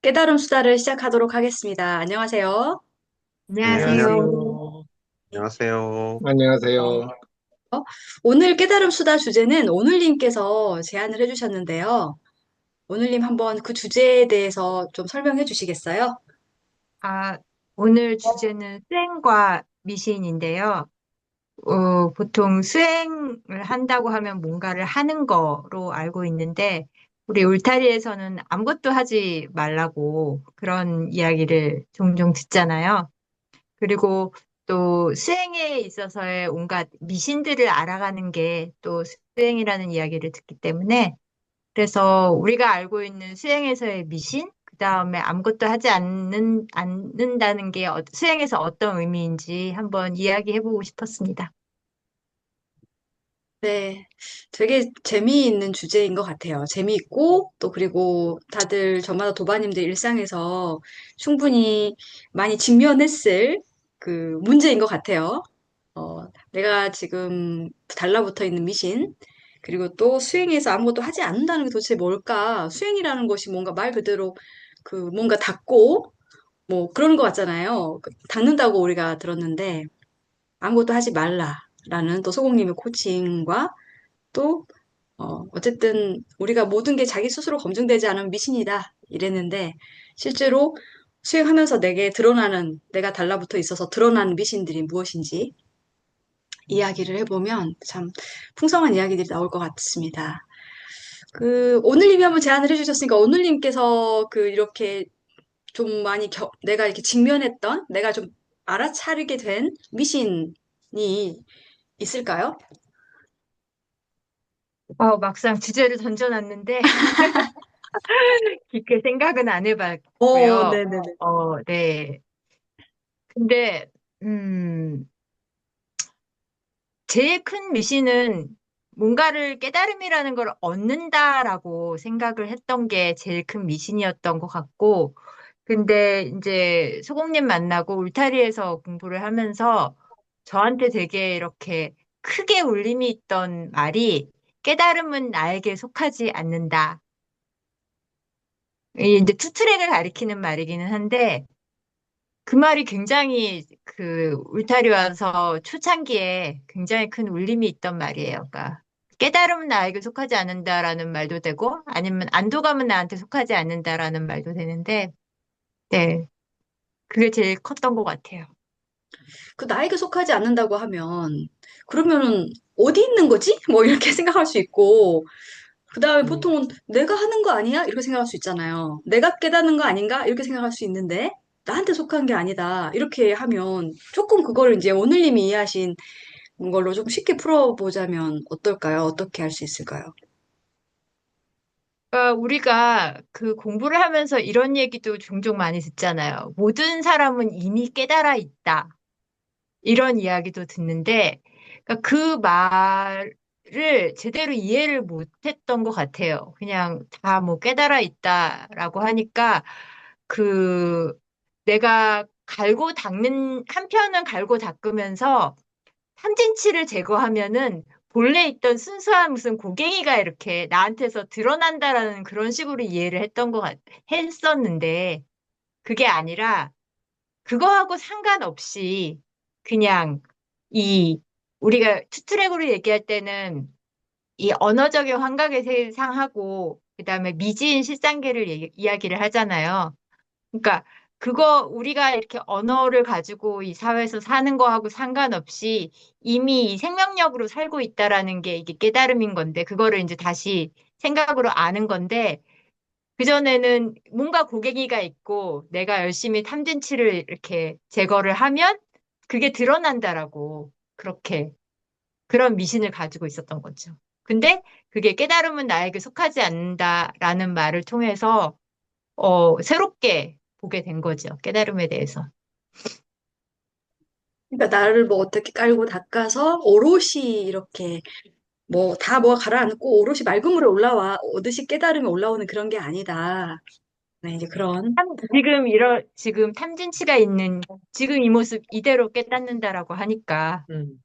깨달음 수다를 시작하도록 하겠습니다. 안녕하세요. 안녕하세요. 안녕하세요. 안녕하세요. 안녕하세요. 오늘 깨달음 수다 주제는 오늘님께서 제안을 해주셨는데요. 오늘님 한번 그 주제에 대해서 좀 설명해 주시겠어요? 아, 오늘 주제는 수행과 미신인데요. 보통 수행을 한다고 하면 뭔가를 하는 거로 알고 있는데, 우리 울타리에서는 아무것도 하지 말라고 그런 이야기를 종종 듣잖아요. 그리고 또 수행에 있어서의 온갖 미신들을 알아가는 게 또 수행이라는 이야기를 듣기 때문에 그래서 우리가 알고 있는 수행에서의 미신, 그 다음에 아무것도 하지 않는다는 게 수행에서 어떤 의미인지 한번 이야기해보고 싶었습니다. 네, 되게 재미있는 주제인 것 같아요. 재미있고, 또 그리고 다들 저마다 도바님들 일상에서 충분히 많이 직면했을 그 문제인 것 같아요. 내가 지금 달라붙어 있는 미신, 그리고 또 수행에서 아무것도 하지 않는다는 게 도대체 뭘까? 수행이라는 것이 뭔가 말 그대로 그 뭔가 닦고, 뭐 그런 것 같잖아요. 닦는다고 우리가 들었는데, 아무것도 하지 말라라는 또 소공님의 코칭과 또, 어쨌든 우리가 모든 게 자기 스스로 검증되지 않은 미신이다. 이랬는데, 실제로 수행하면서 내게 드러나는, 내가 달라붙어 있어서 드러나는 미신들이 무엇인지, 이야기를 해보면 참 풍성한 이야기들이 나올 것 같습니다. 오늘님이 한번 제안을 해주셨으니까, 오늘님께서 이렇게 좀 많이 내가 이렇게 직면했던, 내가 좀 알아차리게 된 미신이 있을까요? 막상 주제를 던져놨는데 깊게 생각은 안 해봤고요. 네네네. 네. 근데, 제일 큰 미신은 뭔가를 깨달음이라는 걸 얻는다라고 생각을 했던 게 제일 큰 미신이었던 것 같고, 근데 이제 소공님 만나고 울타리에서 공부를 하면서 저한테 되게 이렇게 크게 울림이 있던 말이 깨달음은 나에게 속하지 않는다. 이 이제 투트랙을 가리키는 말이기는 한데 그 말이 굉장히 그 울타리 와서 초창기에 굉장히 큰 울림이 있던 말이에요. 그러니까 깨달음은 나에게 속하지 않는다라는 말도 되고 아니면 안도감은 나한테 속하지 않는다라는 말도 되는데 네. 그게 제일 컸던 것 같아요. 그 나에게 속하지 않는다고 하면, 그러면은 어디 있는 거지? 뭐 이렇게 생각할 수 있고, 그 다음에 음, 보통은 내가 하는 거 아니야? 이렇게 생각할 수 있잖아요. 내가 깨닫는 거 아닌가? 이렇게 생각할 수 있는데, 나한테 속한 게 아니다. 이렇게 하면 조금 그걸 이제 오늘님이 이해하신 걸로 좀 쉽게 풀어보자면 어떨까요? 어떻게 할 수 있을까요? 그러니까 우리가 그 공부를 하면서 이런 얘기도 종종 많이 듣잖아요. 모든 사람은 이미 깨달아 있다. 이런 이야기도 듣는데, 그러니까 그 말을 제대로 이해를 못했던 것 같아요. 그냥 다 뭐 깨달아 있다라고 하니까, 그, 내가 한편은 갈고 닦으면서 탐진치를 제거하면은 본래 있던 순수한 무슨 고갱이가 이렇게 나한테서 드러난다라는 그런 식으로 이해를 했었는데, 그게 아니라, 그거하고 상관없이 그냥 이 우리가 투트랙으로 얘기할 때는 이 언어적인 환각의 세상하고 그다음에 미지인 실상계를 이야기를 하잖아요. 그러니까 그거 우리가 이렇게 언어를 가지고 이 사회에서 사는 거하고 상관없이 이미 이 생명력으로 살고 있다라는 게 이게 깨달음인 건데 그거를 이제 다시 생각으로 아는 건데 그전에는 뭔가 고갱이가 있고 내가 열심히 탐진치를 이렇게 제거를 하면 그게 드러난다라고 그렇게 그런 미신을 가지고 있었던 거죠. 근데 그게 깨달음은 나에게 속하지 않는다라는 말을 통해서 새롭게 보게 된 거죠. 깨달음에 대해서. 그러니까 나를 뭐 어떻게 깔고 닦아서 오롯이 이렇게 뭐 다 뭐가 가라앉고 오롯이 맑은 물에 올라와 오듯이 깨달음이 올라오는 그런 게 아니다. 네, 이제 그런. 지금 탐진치가 있는 지금 이 모습 이대로 깨닫는다라고 하니까 음.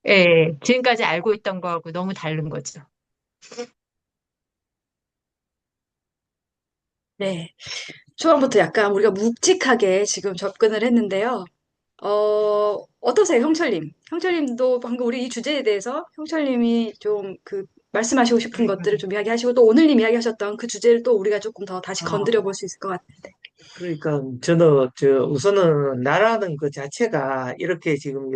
예, 지금까지 알고 있던 거하고 너무 다른 거죠. 네. 초반부터 약간 우리가 묵직하게 지금 접근을 했는데요. 어떠세요, 형철님? 형철님도 방금 우리 이 주제에 대해서 형철님이 좀 그 말씀하시고 싶은 것들을 좀 이야기하시고 또 오늘님 이야기하셨던 그 주제를 또 우리가 조금 더 다시 건드려 볼 수 있을 것 같은데. 그러니까 저는 우선은 나라는 그 자체가 이렇게 지금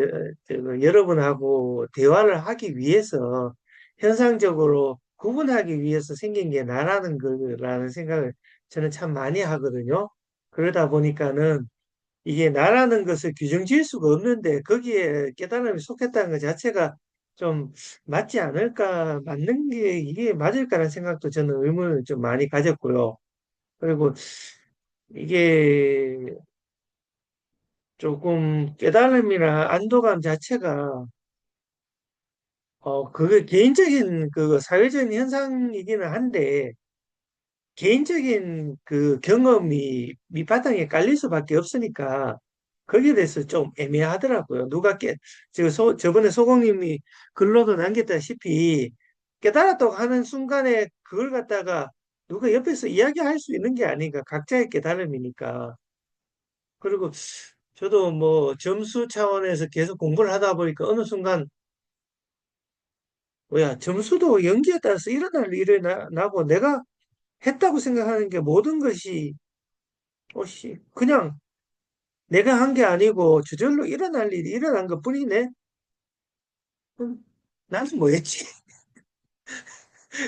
여러분하고 대화를 하기 위해서 현상적으로 구분하기 위해서 생긴 게 나라는 거라는 생각을 저는 참 많이 하거든요. 그러다 보니까는 이게 나라는 것을 규정 지을 수가 없는데 거기에 깨달음이 속했다는 것 자체가 좀 맞지 않을까, 맞는 게 이게 맞을까라는 생각도 저는 의문을 좀 많이 가졌고요. 그리고 이게 조금 깨달음이나 안도감 자체가 그게 개인적인 그 사회적인 현상이기는 한데 개인적인 그 경험이 밑바탕에 깔릴 수밖에 없으니까 거기에 대해서 좀 애매하더라고요. 저번에 소공님이 글로도 남겼다시피 깨달았다고 하는 순간에 그걸 갖다가 누가 옆에서 이야기할 수 있는 게 아닌가. 각자의 깨달음이니까. 그리고 저도 뭐 점수 차원에서 계속 공부를 하다 보니까 어느 순간 뭐야 점수도 연기에 따라서 일어날 일이 나고 내가 했다고 생각하는 게 모든 것이 그냥 내가 한 게 아니고 저절로 일어날 일이 일어난 것뿐이네. 나는 뭐 했지?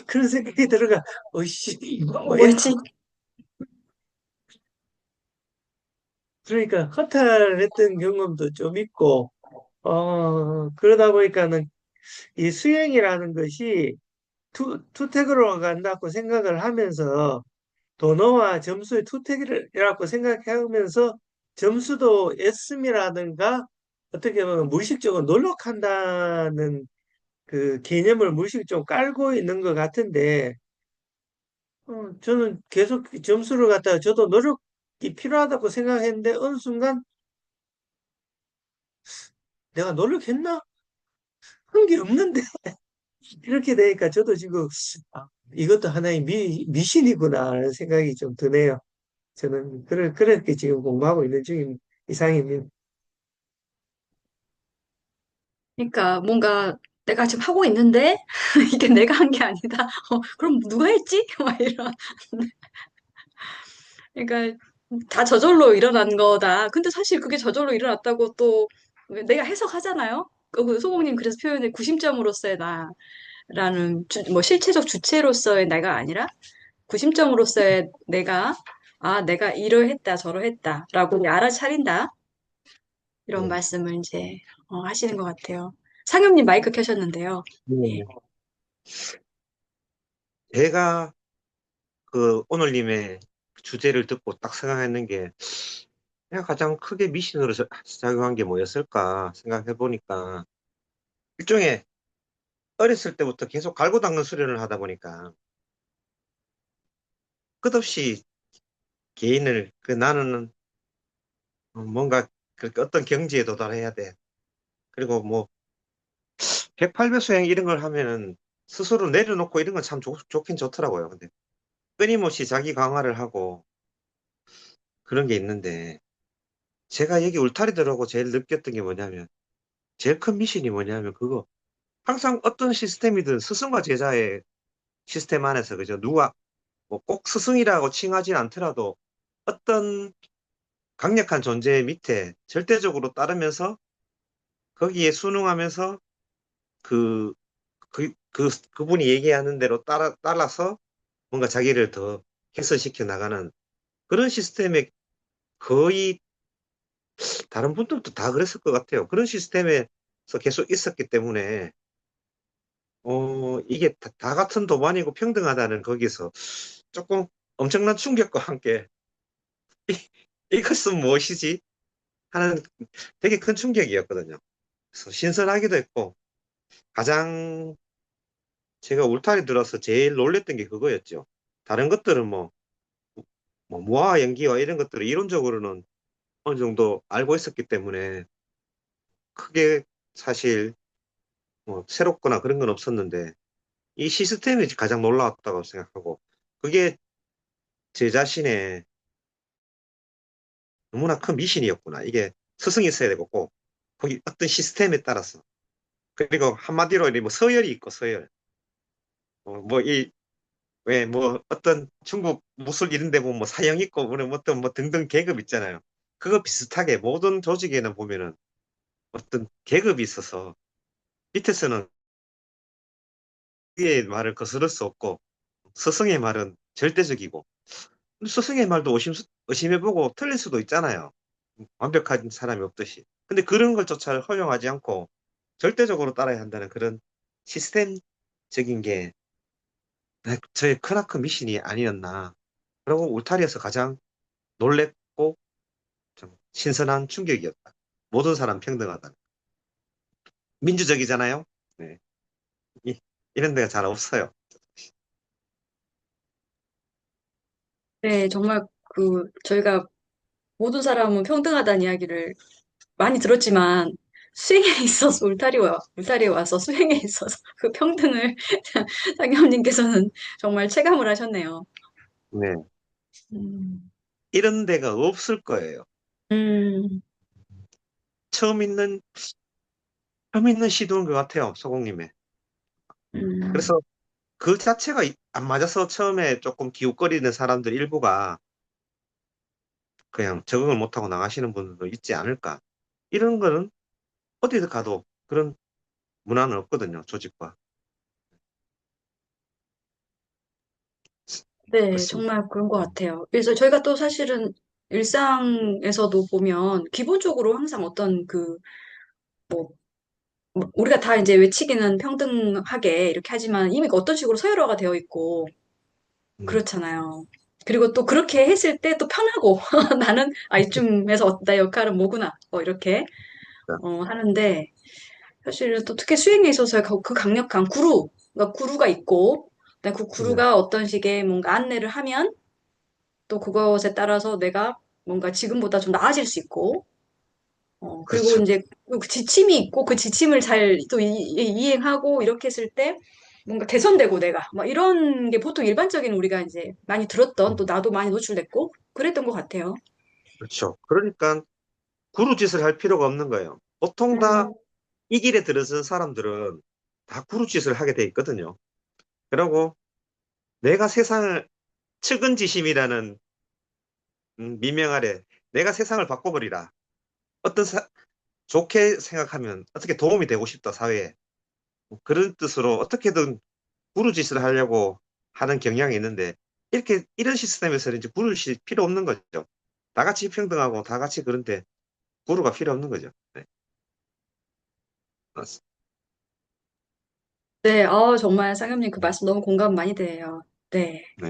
그런 생각이 들어가 이거 뭐 했지? 뭐였지? 그러니까 허탈했던 경험도 좀 있고 그러다 보니까는 이 수행이라는 것이 투택으로 간다고 생각을 하면서 도너와 점수의 투택이라고 생각하면서 점수도 S음이라든가 어떻게 보면 무의식적으로 노력한다는 그 개념을 무의식 좀 깔고 있는 것 같은데 저는 계속 점수를 갖다가 저도 노력이 필요하다고 생각했는데 어느 순간 내가 노력했나? 한 게 없는데 이렇게 되니까 저도 지금 이것도 하나의 미신이구나 하는 생각이 좀 드네요. 저는 그렇게 지금 공부하고 있는 중인 이상입니다. 그러니까 뭔가 내가 지금 하고 있는데 이게 내가 한 게 아니다. 그럼 누가 했지? 막 이런. 그러니까 다 저절로 일어난 거다. 근데 사실 그게 저절로 일어났다고 또 내가 해석하잖아요. 그 소공님 그래서 표현을 구심점으로서의 나라는 뭐 실체적 주체로서의 내가 아니라 구심점으로서의 내가 내가 이러했다 저러했다라고 알아차린다. 이런 네. 말씀을 이제 하시는 것 같아요. 상엽님 마이크 켜셨는데요. 네. 네. 제가 그 오늘님의 주제를 듣고 딱 생각했는 게 내가 가장 크게 미신으로 작용한 게 뭐였을까 생각해 보니까 일종의 어렸을 때부터 계속 갈고 닦는 수련을 하다 보니까 끝없이 개인을 나는 뭔가 어떤 경지에 도달해야 돼. 그리고 뭐 108배 수행 이런 걸 하면은 스스로 내려놓고 이런 건 참 좋긴 좋더라고요. 근데 끊임없이 자기 강화를 하고 그런 게 있는데 제가 여기 울타리 들어오고 제일 느꼈던 게 뭐냐면 제일 큰 미신이 뭐냐면 그거 항상 어떤 시스템이든 스승과 제자의 시스템 안에서 그죠 누가 뭐 꼭 스승이라고 칭하진 않더라도 어떤 강력한 존재 밑에 절대적으로 따르면서 거기에 순응하면서 그, 그분이 얘기하는 대로 따라서 뭔가 자기를 더 개선시켜 나가는 그런 시스템에 거의 다른 분들도 다 그랬을 것 같아요. 그런 시스템에서 계속 있었기 때문에 이게 다 같은 도반이고 평등하다는 거기서 조금 엄청난 충격과 함께 이것은 무엇이지? 하는 되게 큰 충격이었거든요. 그래서 신선하기도 했고 가장 제가 울타리 들어서 제일 놀랬던 게 그거였죠. 다른 것들은 뭐 무화 연기와 이런 것들을 이론적으로는 어느 정도 알고 있었기 때문에 크게 사실 뭐 새롭거나 그런 건 없었는데 이 시스템이 가장 놀라웠다고 생각하고 그게 제 자신의 너무나 큰 미신이었구나. 이게 스승이 있어야 되고 꼭 거기 어떤 시스템에 따라서. 그리고 한마디로 뭐 서열이 있고 서열. 뭐 이 왜 뭐 어떤 중국 무술 이런 데 보면 뭐 사형 있고 뭐 어떤 뭐 등등 계급 있잖아요. 그거 비슷하게 모든 조직에는 보면은 어떤 계급이 있어서 밑에서는 위의 말을 거스를 수 없고 스승의 말은 절대적이고 스승의 말도 의심해보고 틀릴 수도 있잖아요. 완벽한 사람이 없듯이. 근데 그런 것조차 허용하지 않고 절대적으로 따라야 한다는 그런 시스템적인 게 저의 크나큰 미신이 아니었나. 그리고 울타리에서 가장 놀랬고 좀 신선한 충격이었다. 모든 사람 평등하다. 민주적이잖아요. 네. 이, 이런 데가 잘 없어요. 네, 정말 저희가 모든 사람은 평등하다는 이야기를 많이 들었지만 수행에 있어서 울타리에 와서 수행에 있어서 그 평등을 상경님께서는 정말 체감을 하셨네요. 네. 음, 이런 데가 없을 거예요. 음, 처음 있는, 처음 있는 시도인 것 같아요. 소공님의. 음. 그래서 그 자체가 안 맞아서 처음에 조금 기웃거리는 사람들 일부가 그냥 적응을 못하고 나가시는 분들도 있지 않을까. 이런 거는 어디서 가도 그런 문화는 없거든요. 조직과. 네, 그렇습니다. 정말 그런 것 같아요. 그래서 저희가 또 사실은 일상에서도 보면 기본적으로 항상 어떤 뭐 우리가 다 이제 외치기는 평등하게 이렇게 하지만 이미 어떤 식으로 서열화가 되어 있고 음, 그렇잖아요. 그리고 또 그렇게 했을 때 또 편하고 나는 이쯤에서 내 역할은 뭐구나 이렇게 하는데 사실은 또 특히 수행에 있어서 그 강력한 그러니까 구루가 있고 그다음에 그 네, 구루가 어떤 식의 뭔가 안내를 하면 또 그것에 따라서 내가 뭔가 지금보다 좀 나아질 수 있고 그리고 그렇죠. 이제 그 지침이 있고 그 지침을 잘 또 이행하고 이렇게 했을 때 뭔가 개선되고 내가 막 이런 게 보통 일반적인 우리가 이제 많이 들었던 또 음, 나도 많이 노출됐고 그랬던 것 같아요. 그렇죠. 그러니까 구루짓을 할 필요가 없는 거예요. 보통 다 음, 이 길에 들어선 사람들은 다 구루짓을 하게 돼 있거든요. 그리고 내가 세상을 측은지심이라는 미명 아래 내가 세상을 바꿔버리라. 어떤 좋게 생각하면 어떻게 도움이 되고 싶다, 사회에. 뭐 그런 뜻으로 어떻게든 구루짓을 하려고 하는 경향이 있는데, 이런 시스템에서는 이제 구루짓이 필요 없는 거죠. 다 같이 평등하고 다 같이 그런데 구루가 필요 없는 거죠. 네, 맞습니다. 네, 정말 상현님 그 말씀 너무 공감 많이 돼요. 네. 네,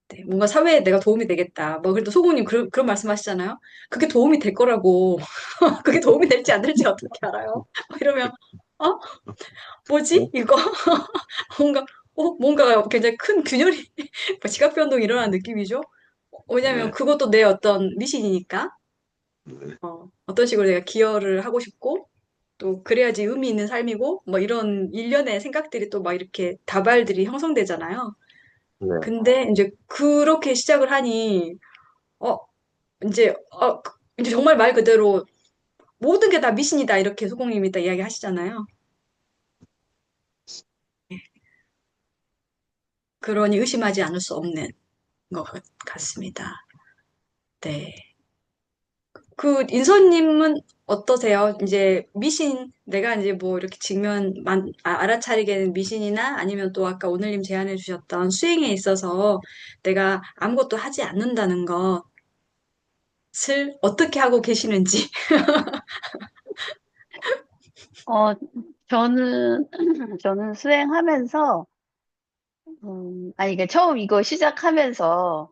네, 뭔가 사회에 내가 도움이 되겠다. 뭐, 그래도 소고님 그런 말씀 하시잖아요. 그게 도움이 될 거라고. 그게 도움이 될지 안 될지 어떻게 알아요? 이러면, 어? 뭐지? 뭐, 이거? 뭔가, 뭔가 굉장히 큰 균열이, 지각 변동이 일어나는 느낌이죠? 왜냐면 네, 그것도 내 어떤 미신이니까, 네, 어떤 식으로 내가 기여를 하고 싶고, 또 그래야지 의미 있는 삶이고, 뭐 이런 일련의 생각들이 또 막 이렇게 다발들이 형성되잖아요. 네. 근데 이제 그렇게 시작을 하니, 어, 이제 정말 말 그대로 모든 게 다 미신이다. 이렇게 소공님이 딱 이야기 하시잖아요. 그러니 의심하지 않을 수 없는 것 같습니다. 네. 인서님은 어떠세요? 이제 내가 이제 뭐 이렇게 알아차리게 된 미신이나 아니면 또 아까 오늘님 제안해 주셨던 수행에 있어서 내가 아무것도 하지 않는다는 것을 어떻게 하고 계시는지. 어, 저는, 저는 수행하면서, 아니, 이게 처음 이거 시작하면서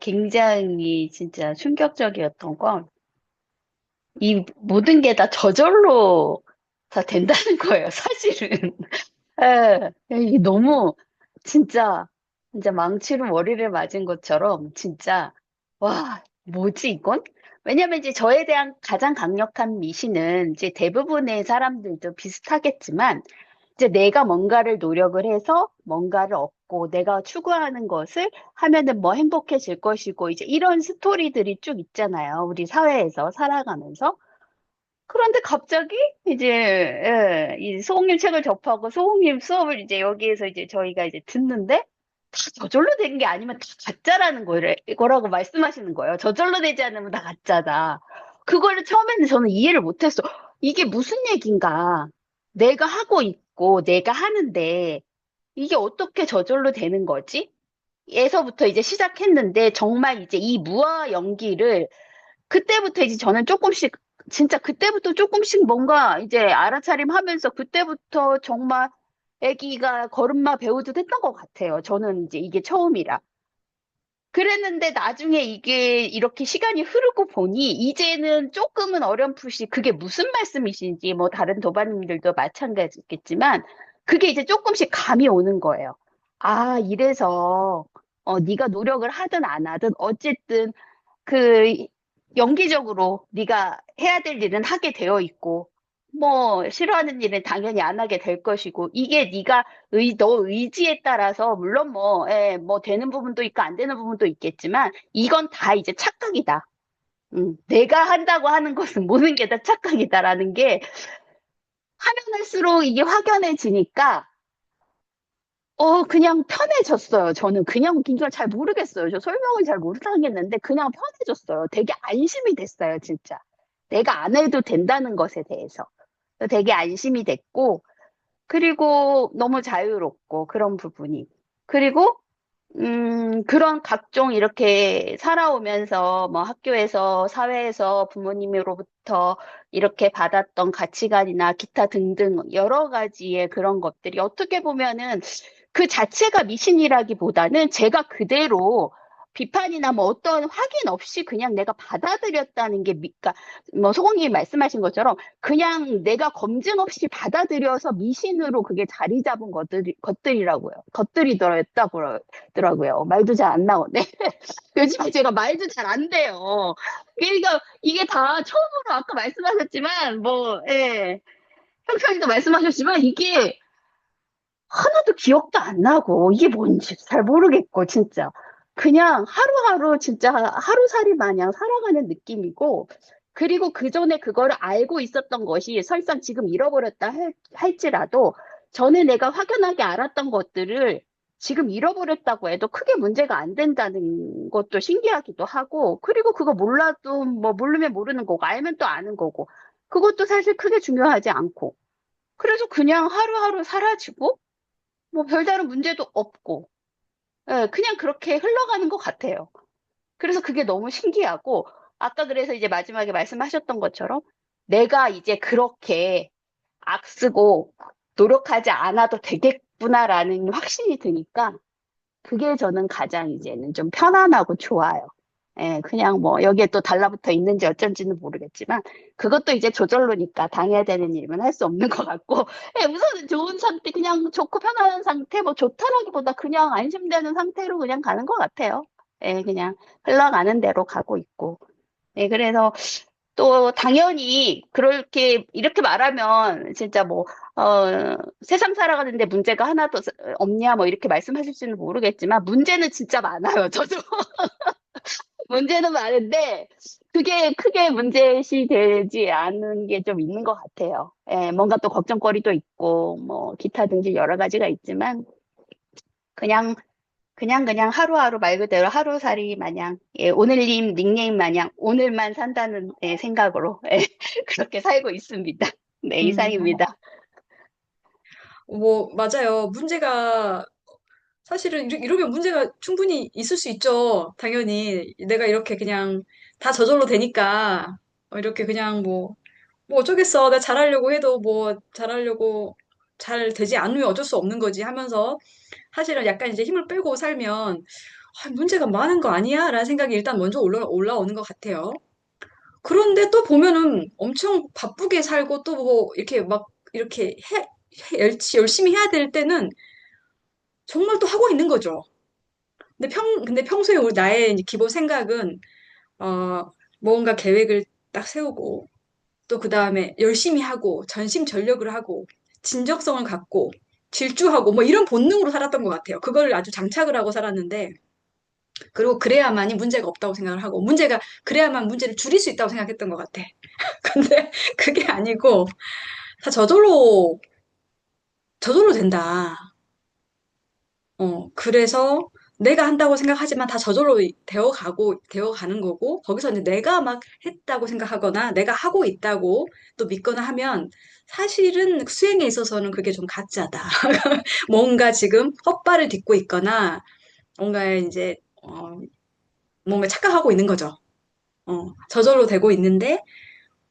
굉장히 진짜 충격적이었던 건, 이 모든 게 다 저절로 다 된다는 거예요, 사실은. 예, 이게 너무, 진짜, 진짜 망치로 머리를 맞은 것처럼, 진짜, 와, 뭐지, 이건? 왜냐면 이제 저에 대한 가장 강력한 미신은 이제 대부분의 사람들도 비슷하겠지만, 이제 내가 뭔가를 노력을 해서 뭔가를 얻고 내가 추구하는 것을 하면은 뭐 행복해질 것이고 이제 이런 스토리들이 쭉 있잖아요. 우리 사회에서 살아가면서. 그런데 갑자기 이제 이 소홍님 책을 접하고 소홍님 수업을 이제 여기에서 이제 저희가 이제 듣는데 다 저절로 된 게 아니면 다 가짜라는 거라고 말씀하시는 거예요. 저절로 되지 않으면 다 가짜다. 그거를 처음에는 저는 이해를 못했어. 이게 무슨 얘긴가? 내가 하고 있고 내가 하는데 이게 어떻게 저절로 되는 거지? 에서부터 이제 시작했는데 정말 이제 이 무아 연기를 그때부터 이제 저는 조금씩, 진짜 그때부터 조금씩 뭔가 이제 알아차림하면서 그때부터 정말 아기가 걸음마 배우듯 했던 것 같아요. 저는 이제 이게 처음이라. 그랬는데 나중에 이게 이렇게 시간이 흐르고 보니 이제는 조금은 어렴풋이 그게 무슨 말씀이신지 뭐 다른 도반님들도 마찬가지겠지만 그게 이제 조금씩 감이 오는 거예요. 아, 이래서 네가 노력을 하든 안 하든 어쨌든 그 연기적으로 네가 해야 될 일은 하게 되어 있고 뭐 싫어하는 일은 당연히 안 하게 될 것이고 이게 네가 너 의지에 따라서 물론 뭐 되는 부분도 있고 안 되는 부분도 있겠지만 이건 다 이제 착각이다. 내가 한다고 하는 것은 모든 게 다 착각이다라는 게 하면 할수록 이게 확연해지니까 그냥 편해졌어요. 저는 그냥 이걸 잘 모르겠어요. 저 설명을 잘 못하겠는데 그냥 편해졌어요. 되게 안심이 됐어요, 진짜. 내가 안 해도 된다는 것에 대해서. 되게 안심이 됐고, 그리고 너무 자유롭고, 그런 부분이. 그리고, 그런 각종 이렇게 살아오면서 뭐 학교에서, 사회에서 부모님으로부터 이렇게 받았던 가치관이나 기타 등등 여러 가지의 그런 것들이 어떻게 보면은 그 자체가 미신이라기보다는 제가 그대로 비판이나 뭐 어떤 확인 없이 그냥 내가 받아들였다는 게, 그러니까 뭐 소공님이 말씀하신 것처럼 그냥 내가 검증 없이 받아들여서 미신으로 그게 자리 잡은 것들이라고요. 것들이더라고요. 말도 잘 안 나오네. 요즘에 제가 말도 잘 안 돼요. 그러니까 이게 다 처음으로 아까 말씀하셨지만, 뭐, 예. 형평이도 말씀하셨지만, 이게 하나도 기억도 안 나고, 이게 뭔지 잘 모르겠고, 진짜. 그냥 하루하루 진짜 하루살이 마냥 살아가는 느낌이고, 그리고 그 전에 그거를 알고 있었던 것이 설상 지금 잃어버렸다 할지라도, 전에 내가 확연하게 알았던 것들을 지금 잃어버렸다고 해도 크게 문제가 안 된다는 것도 신기하기도 하고, 그리고 그거 몰라도, 뭐, 모르면 모르는 거고, 알면 또 아는 거고, 그것도 사실 크게 중요하지 않고, 그래서 그냥 하루하루 사라지고, 뭐 별다른 문제도 없고, 예, 그냥 그렇게 흘러가는 것 같아요. 그래서 그게 너무 신기하고, 아까 그래서 이제 마지막에 말씀하셨던 것처럼, 내가 이제 그렇게 악쓰고 노력하지 않아도 되겠구나라는 확신이 드니까, 그게 저는 가장 이제는 좀 편안하고 좋아요. 예, 그냥 뭐 여기에 또 달라붙어 있는지 어쩐지는 모르겠지만 그것도 이제 저절로니까 당해야 되는 일은 할 수 없는 것 같고 예, 우선은 좋은 상태 그냥 좋고 편안한 상태 뭐 좋다라기보다 그냥 안심되는 상태로 그냥 가는 것 같아요. 예, 그냥 흘러가는 대로 가고 있고 예, 그래서 또 당연히 그렇게 이렇게 말하면 진짜 뭐 세상 살아가는데 문제가 하나도 없냐 뭐 이렇게 말씀하실지는 모르겠지만 문제는 진짜 많아요. 저도 문제는 많은데 그게 크게 문제시 되지 않은 게 좀 있는 것 같아요. 예, 뭔가 또 걱정거리도 있고 뭐 기타 등등 여러 가지가 있지만 그냥 그냥 하루하루 말 그대로 하루살이 마냥 예, 오늘님 닉네임 마냥 오늘만 산다는 예, 생각으로 예, 그렇게 살고 있습니다. 네, 음, 이상입니다. 뭐, 맞아요. 문제가, 사실은 이러면 문제가 충분히 있을 수 있죠. 당연히. 내가 이렇게 그냥 다 저절로 되니까, 이렇게 그냥 뭐 어쩌겠어. 내가 잘하려고 해도 뭐 잘하려고 잘 되지 않으면 어쩔 수 없는 거지 하면서 사실은 약간 이제 힘을 빼고 살면 문제가 많은 거 아니야? 라는 생각이 일단 먼저 올라오는 것 같아요. 그런데 또 보면은 엄청 바쁘게 살고 또 뭐 이렇게 막 이렇게 열심히 해야 될 때는 정말 또 하고 있는 거죠. 근데 평소에 나의 이제 기본 생각은, 뭔가 계획을 딱 세우고 또 그 다음에 열심히 하고 전심전력을 하고 진정성을 갖고 질주하고 뭐 이런 본능으로 살았던 것 같아요. 그걸 아주 장착을 하고 살았는데 그리고 그래야만이 문제가 없다고 생각을 하고 문제가 그래야만 문제를 줄일 수 있다고 생각했던 것 같아. 근데 그게 아니고 다 저절로 된다. 그래서 내가 한다고 생각하지만 다 저절로 되어 가는 거고, 거기서 이제 내가 막 했다고 생각하거나, 내가 하고 있다고 또 믿거나 하면, 사실은 수행에 있어서는 그게 좀 가짜다. 뭔가 지금 헛발을 딛고 있거나, 뭔가 이제, 뭔가 착각하고 있는 거죠. 저절로 되고 있는데,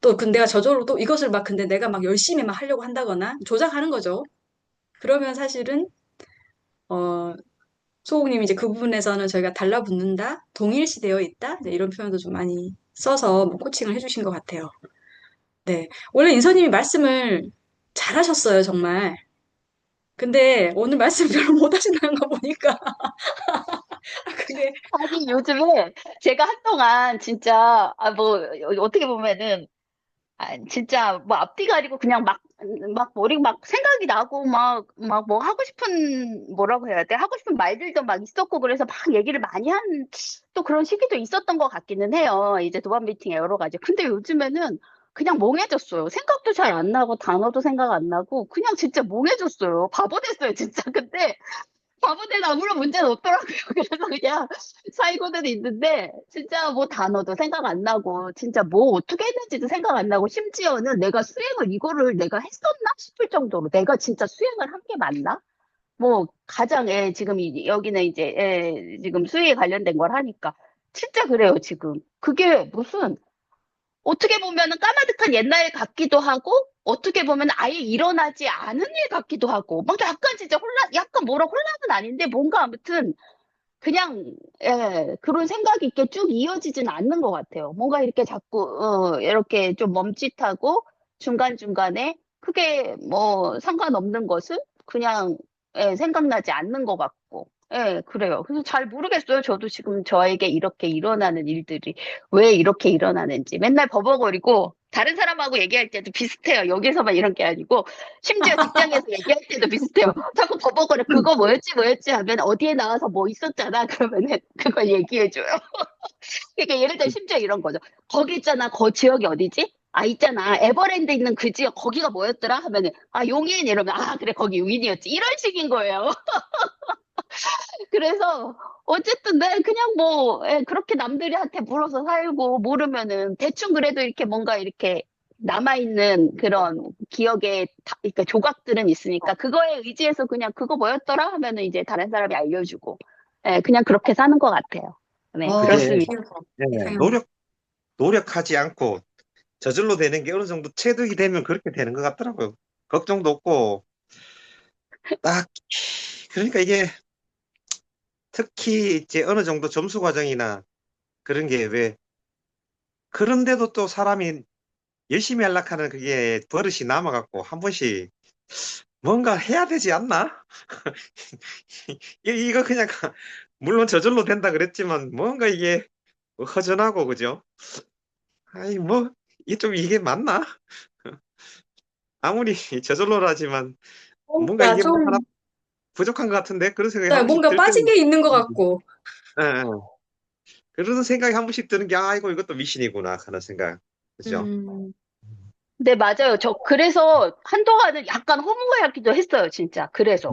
또, 근데 내가 저절로 또 이것을 막, 근데 내가 막 열심히 막 하려고 한다거나, 조작하는 거죠. 그러면 사실은, 어, 소옥님 이제 그 부분에서는 저희가 달라붙는다, 동일시되어 있다, 이제 이런 표현도 좀 많이 써서 뭐 코칭을 해주신 것 같아요. 네. 원래 인서님이 말씀을 잘하셨어요, 정말. 근데 오늘 말씀 별로 못 하신다는 거 보니까 그게 아니, 요즘에 제가 한동안 진짜, 어떻게 보면은, 진짜 뭐 앞뒤가 아니고 그냥 막 머리 막 생각이 나고 막 뭐 하고 싶은, 뭐라고 해야 돼? 하고 싶은 말들도 막 있었고 그래서 막 얘기를 많이 한 또 그런 시기도 있었던 것 같기는 해요. 이제 도반 미팅에 여러 가지. 근데 요즘에는 그냥 멍해졌어요. 생각도 잘 안 나고 단어도 생각 안 나고 그냥 진짜 멍해졌어요. 바보 됐어요, 진짜. 근데 바보는 아무런 문제는 없더라고요. 그래서 그냥 살고는 있는데, 진짜 뭐 단어도 생각 안 나고, 진짜 뭐 어떻게 했는지도 생각 안 나고, 심지어는 내가 수행을 이거를 내가 했었나 싶을 정도로, 내가 진짜 수행을 한 게 맞나? 뭐, 가장, 지금 여기는 이제, 지금 수행에 관련된 걸 하니까. 진짜 그래요, 지금. 그게 무슨, 어떻게 보면은 까마득한 옛날 같기도 하고, 어떻게 보면 아예 일어나지 않은 일 같기도 하고, 막 약간 진짜 약간 뭐라 혼란은 아닌데, 뭔가 아무튼, 그냥, 그런 생각이 이렇게 쭉 이어지진 않는 것 같아요. 뭔가 이렇게 자꾸, 이렇게 좀 멈칫하고, 중간중간에 크게 뭐 상관없는 것을 그냥, 생각나지 않는 것 같고, 그래요. 그래서 잘 모르겠어요. 저도 지금 저에게 이렇게 일어나는 일들이 왜 이렇게 일어나는지. 맨날 버벅거리고, 다른 사람하고 얘기할 때도 비슷해요. 여기서만 이런 게 아니고, 심지어 직장에서 얘기할 때도 비슷해요. 자꾸 버벅거려. 그거 뭐였지 하면 어디에 나와서 뭐 있었잖아. 그러면은 그걸 얘기해줘요. 그러니까 예를 들어 심지어 이런 거죠. 거기 있잖아. 그 지역이 어디지? 아, 있잖아. 에버랜드 있는 그 지역, 거기가 뭐였더라? 하면은, 아, 용인 이러면, 아, 그래, 거기 용인이었지. 이런 식인 거예요. 그래서, 어쨌든, 네, 그냥 뭐, 그렇게 남들한테 물어서 살고, 모르면은, 대충 그래도 이렇게 뭔가 이렇게 남아있는 그런 기억의, 그러니까 조각들은 있으니까, 그거에 의지해서 그냥 그거 뭐였더라? 하면은 이제 다른 사람이 알려주고, 그냥 그렇게 사는 것 같아요. 네, 그게 그렇습니다. 이상형. 노력하지 않고 저절로 되는 게 어느 정도 체득이 되면 그렇게 되는 것 같더라고요. 걱정도 없고, 딱, 그러니까 이게 특히 이제 어느 정도 점수 과정이나 그런 게 왜, 그런데도 또 사람이 열심히 하려고 그게 버릇이 남아갖고 한 번씩 뭔가 해야 되지 않나? 이거 그냥, 물론 저절로 된다 그랬지만 뭔가 이게 허전하고, 그죠? 아이, 뭐, 이게 맞나? 아무리 저절로라지만 뭔가 뭔가 이게 뭐 하나 좀, 부족한 것 같은데? 그런 생각이 한 네, 번씩 뭔가 들 빠진 때는, 게 있는 것 같고. 예, 예. 그런 생각이 한 번씩 드는 게, 아이고, 이것도 미신이구나 하는 생각. 그죠? 음, 네, 맞아요. 그래서 한동안은 약간 허무하기도 했어요, 진짜. 그래서.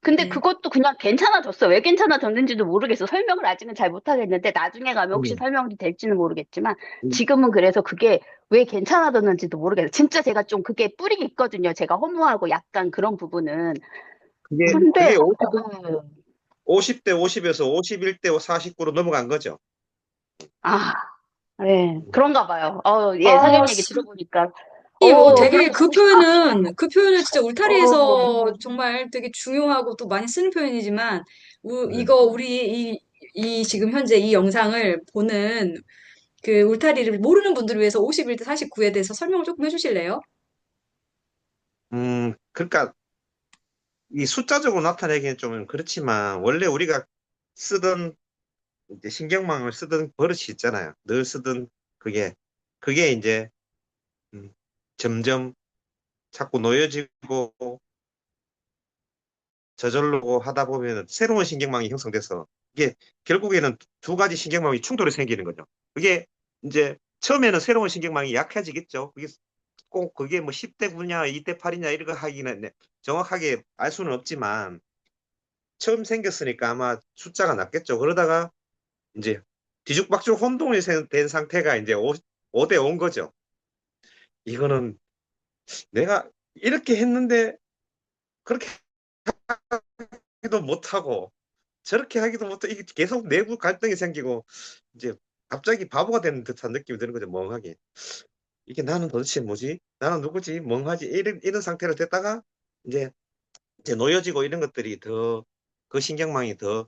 근데 네. 그것도 그냥 괜찮아졌어. 왜 괜찮아졌는지도 모르겠어. 설명을 아직은 잘 못하겠는데, 나중에 가면 혹시 음, 설명이 될지는 모르겠지만, 음. 지금은 그래서 그게 왜 괜찮아졌는지도 모르겠어요. 진짜 제가 좀 그게 뿌리 있거든요. 제가 허무하고 약간 그런 부분은. 근데, 그게 50대 50에서 51대 49로 넘어간 거죠. 아, 네, 그런가 봐요. 아, 상현 얘기 들어보니까, 되게 그래서 그 표현은 진짜 어, 울타리에서 정말 되게 중요하고 또 많이 쓰는 표현이지만, 네. 이거 이 지금 현재 이 영상을 보는 그 울타리를 모르는 분들을 위해서 51대 49에 대해서 설명을 조금 해주실래요? 그러니까 이 숫자적으로 나타내기는 좀 그렇지만, 원래 우리가 쓰던, 이제 신경망을 쓰던 버릇이 있잖아요. 늘 쓰던 그게, 그게 이제, 음, 점점 자꾸 놓여지고 저절로 하다 보면 새로운 신경망이 형성돼서 이게 결국에는 두 가지 신경망이 충돌이 생기는 거죠. 그게 이제 처음에는 새로운 신경망이 약해지겠죠. 그게 꼭 그게 뭐 10대 9냐, 2대 8이냐 이런 거 하기는 정확하게 알 수는 없지만 처음 생겼으니까 아마 숫자가 낮겠죠. 그러다가 이제 뒤죽박죽 혼동이 된 상태가 이제 5대 5인 거죠. 이거는 내가 이렇게 했는데 그렇게 하기도 못하고 저렇게 하기도 못하고 이게 계속 내부 갈등이 생기고 이제 갑자기 바보가 되는 듯한 느낌이 드는 거죠. 멍하게. 이게 나는 도대체 뭐지? 나는 누구지? 멍하지? 이런 상태로 됐다가 이제 놓여지고 이런 것들이 더 그 신경망이 더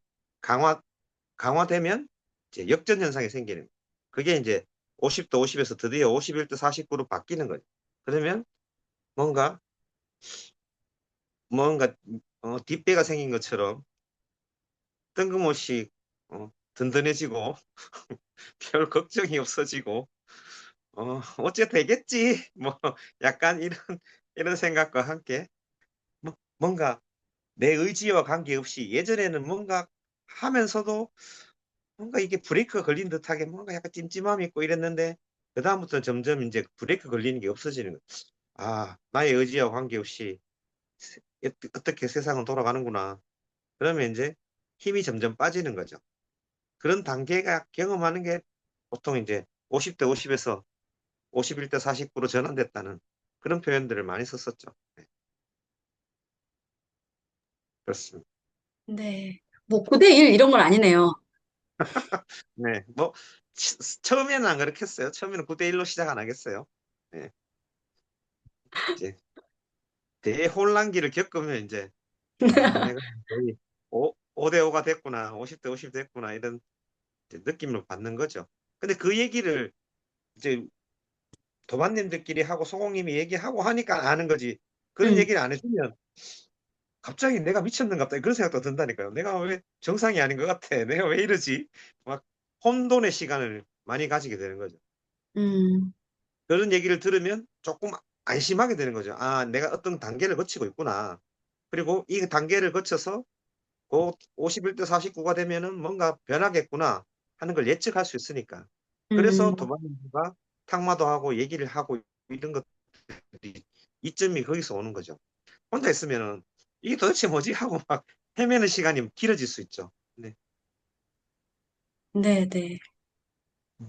강화되면 이제 역전 현상이 생기는 거예요. 그게 이제 50대 50에서 드디어 51대 49로 바뀌는 거죠. 그러면 뭔가 뭔가 뒷배가 생긴 것처럼 뜬금없이 든든해지고 별 걱정이 없어지고 어째 되겠지 뭐 약간 이런 생각과 함께 뭔가 내 의지와 관계없이 예전에는 뭔가 하면서도 뭔가 이게 브레이크가 걸린 듯하게 뭔가 약간 찜찜함이 있고 이랬는데 그다음부터 점점 이제 브레이크 걸리는 게 없어지는 거예요. 아, 나의 의지와 관계없이 어떻게 세상은 돌아가는구나. 그러면 이제 힘이 점점 빠지는 거죠. 그런 단계가 경험하는 게 보통 이제 50대 50에서 51대 49로 전환됐다는 그런 표현들을 많이 썼었죠. 네, 그렇습니다. 네. 뭐 9대1 이런 건 아니네요. 네, 뭐 처음에는 안 그렇겠어요. 처음에는 9대 1로 시작 안 하겠어요. 네, 이제 대혼란기를 겪으면 이제 내가 거의 5대 5가 됐구나, 50대 50 됐구나 이런 이제 느낌을 받는 거죠. 근데 그 얘기를 이제 도반님들끼리 하고 소공님이 얘기하고 하니까 아는 거지. 그런 음, 얘기를 안 해주면 갑자기 내가 미쳤는가 보다 그런 생각도 든다니까요. 내가 왜 정상이 아닌 것 같아. 내가 왜 이러지? 막 혼돈의 시간을 많이 가지게 되는 거죠. 음, 그런 얘기를 들으면 조금 안심하게 되는 거죠. 아, 내가 어떤 단계를 거치고 있구나. 그리고 이 단계를 거쳐서 곧 51대 49가 되면은 뭔가 변하겠구나 하는 걸 예측할 수 있으니까. 그래서 음. 도반님과 탁마도 하고 얘기를 하고 이런 것들이 이점이 거기서 오는 거죠. 혼자 있으면은 이게 도대체 뭐지 하고 막 헤매는 시간이 길어질 수 있죠. 네. 네, 네.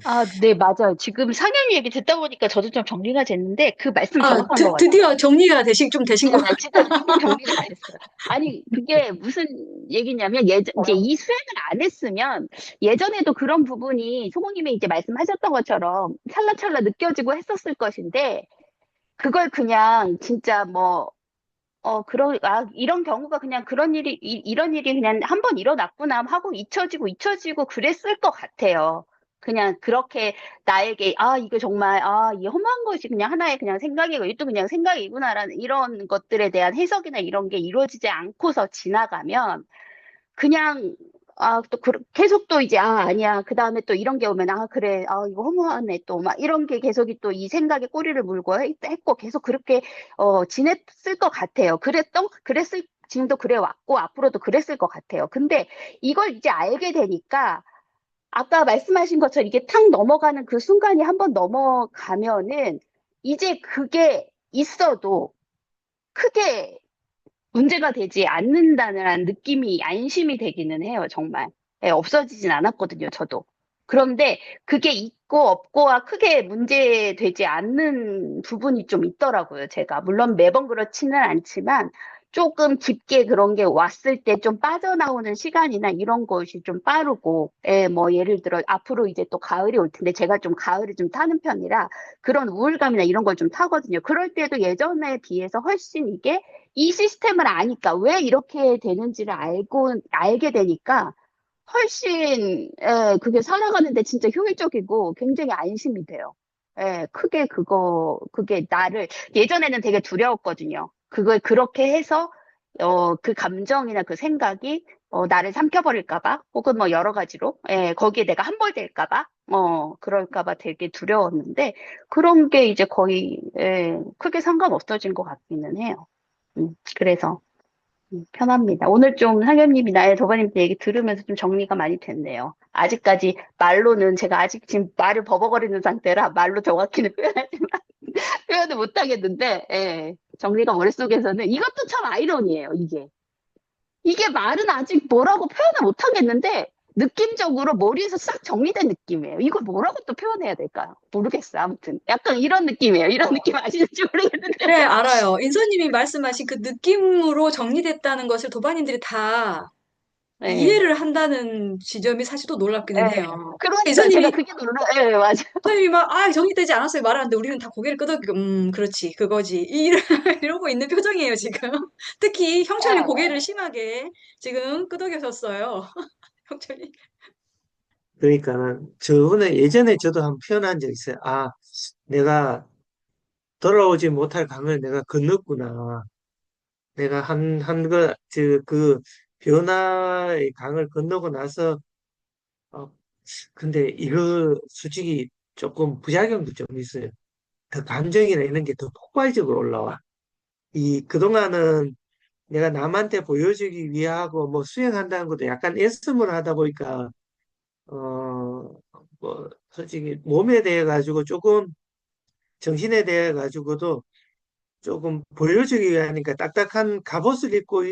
아, 네, 맞아요. 지금 상현이 얘기 듣다 보니까 저도 좀 정리가 됐는데 그 말씀 아, 정확한 것 같아요. 드디어 정리가 좀 되신 것 네, 진짜 조금 정리가 됐어요. 아니, 그게 무슨 얘기냐면, 이제 같아요. 이 수행을 안 했으면, 예전에도 그런 부분이 소모님이 이제 말씀하셨던 것처럼 찰나찰나 느껴지고 했었을 것인데, 그걸 그냥 진짜 뭐, 이런 경우가 그냥 이런 일이 그냥 한 번 일어났구나 하고 잊혀지고 그랬을 것 같아요. 그냥 그렇게 나에게, 이거 정말, 이 허무한 것이 그냥 하나의 그냥 생각이고, 이것도 그냥 생각이구나라는 이런 것들에 대한 해석이나 이런 게 이루어지지 않고서 지나가면, 그냥 계속 또 이제 아니야 그 다음에 또 이런 게 오면 그래 이거 허무하네 또 막 이런 게 계속이 또 이 생각에 꼬리를 물고 했고 계속 그렇게 지냈을 것 같아요. 그랬을 지금도 그래 왔고 앞으로도 그랬을 것 같아요. 근데 이걸 이제 알게 되니까 아까 말씀하신 것처럼 이게 탁 넘어가는 그 순간이 한번 넘어가면은 이제 그게 있어도 크게 문제가 되지 않는다는 느낌이 안심이 되기는 해요, 정말. 예, 없어지진 않았거든요, 저도. 그런데 그게 있고 없고와 크게 문제되지 않는 부분이 좀 있더라고요, 제가. 물론 매번 그렇지는 않지만 조금 깊게 그런 게 왔을 때 좀 빠져나오는 시간이나 이런 것이 좀 빠르고, 뭐 예를 들어 앞으로 이제 또 가을이 올 텐데 제가 좀 가을을 좀 타는 편이라 그런 우울감이나 이런 걸 좀 타거든요. 그럴 때도 예전에 비해서 훨씬 이게 이 시스템을 아니까 왜 이렇게 되는지를 알게 되니까 훨씬, 그게 살아가는데 진짜 효율적이고 굉장히 안심이 돼요. 그게 예전에는 되게 두려웠거든요. 그걸 그렇게 해서, 그 감정이나 그 생각이, 나를 삼켜버릴까봐, 혹은 뭐 여러 가지로, 거기에 내가 함몰될까봐, 그럴까 봐 되게 두려웠는데, 그런 게 이제 거의, 크게 상관없어진 것 같기는 해요. 그래서, 편합니다. 오늘 좀 상현님이나 도바님 얘기 들으면서 좀 정리가 많이 됐네요. 아직까지 말로는 제가 아직 지금 말을 버벅거리는 상태라 말로 정확히는 표현을 못 하겠는데, 정리가 머릿속에서는 이것도 참 아이러니예요, 이게. 이게 말은 아직 뭐라고 표현을 못 하겠는데, 느낌적으로 머리에서 싹 정리된 느낌이에요. 이걸 뭐라고 또 표현해야 될까요? 모르겠어요. 아무튼. 약간 이런 느낌이에요. 이런 느낌 아시는지 모르겠는데. 네, 알아요. 인서님이 말씀하신 그 느낌으로 정리됐다는 것을 도반님들이 다 네. 이해를 한다는 지점이 사실 또 놀랍기는 네. 해요. 그러니까 제가 인서님이 그게 놀라, 맞아. 선생님이 막, 정리되지 않았어요. 말하는데 우리는 다 고개를 끄덕이고, 그렇지, 그거지. 이러고 있는 표정이에요, 지금. 특히 형철님 고개를 심하게 지금 끄덕여셨어요. 형철님. 그러니까는 저번에 예전에 저도 한 번 표현한 적 있어요. 아, 내가 돌아오지 못할 강을 내가 건넜구나. 내가 그 변화의 강을 건너고 나서, 어, 근데 이거 솔직히 조금 부작용도 좀 있어요. 더 감정이나 이런 게 더 폭발적으로 올라와. 그동안은 내가 남한테 보여주기 위하고 뭐 수행한다는 것도 약간 애씀을 하다 보니까, 뭐, 솔직히 몸에 대해 가지고 조금 정신에 대해 가지고도 조금 보여주기 위하니까 딱딱한 갑옷을 입고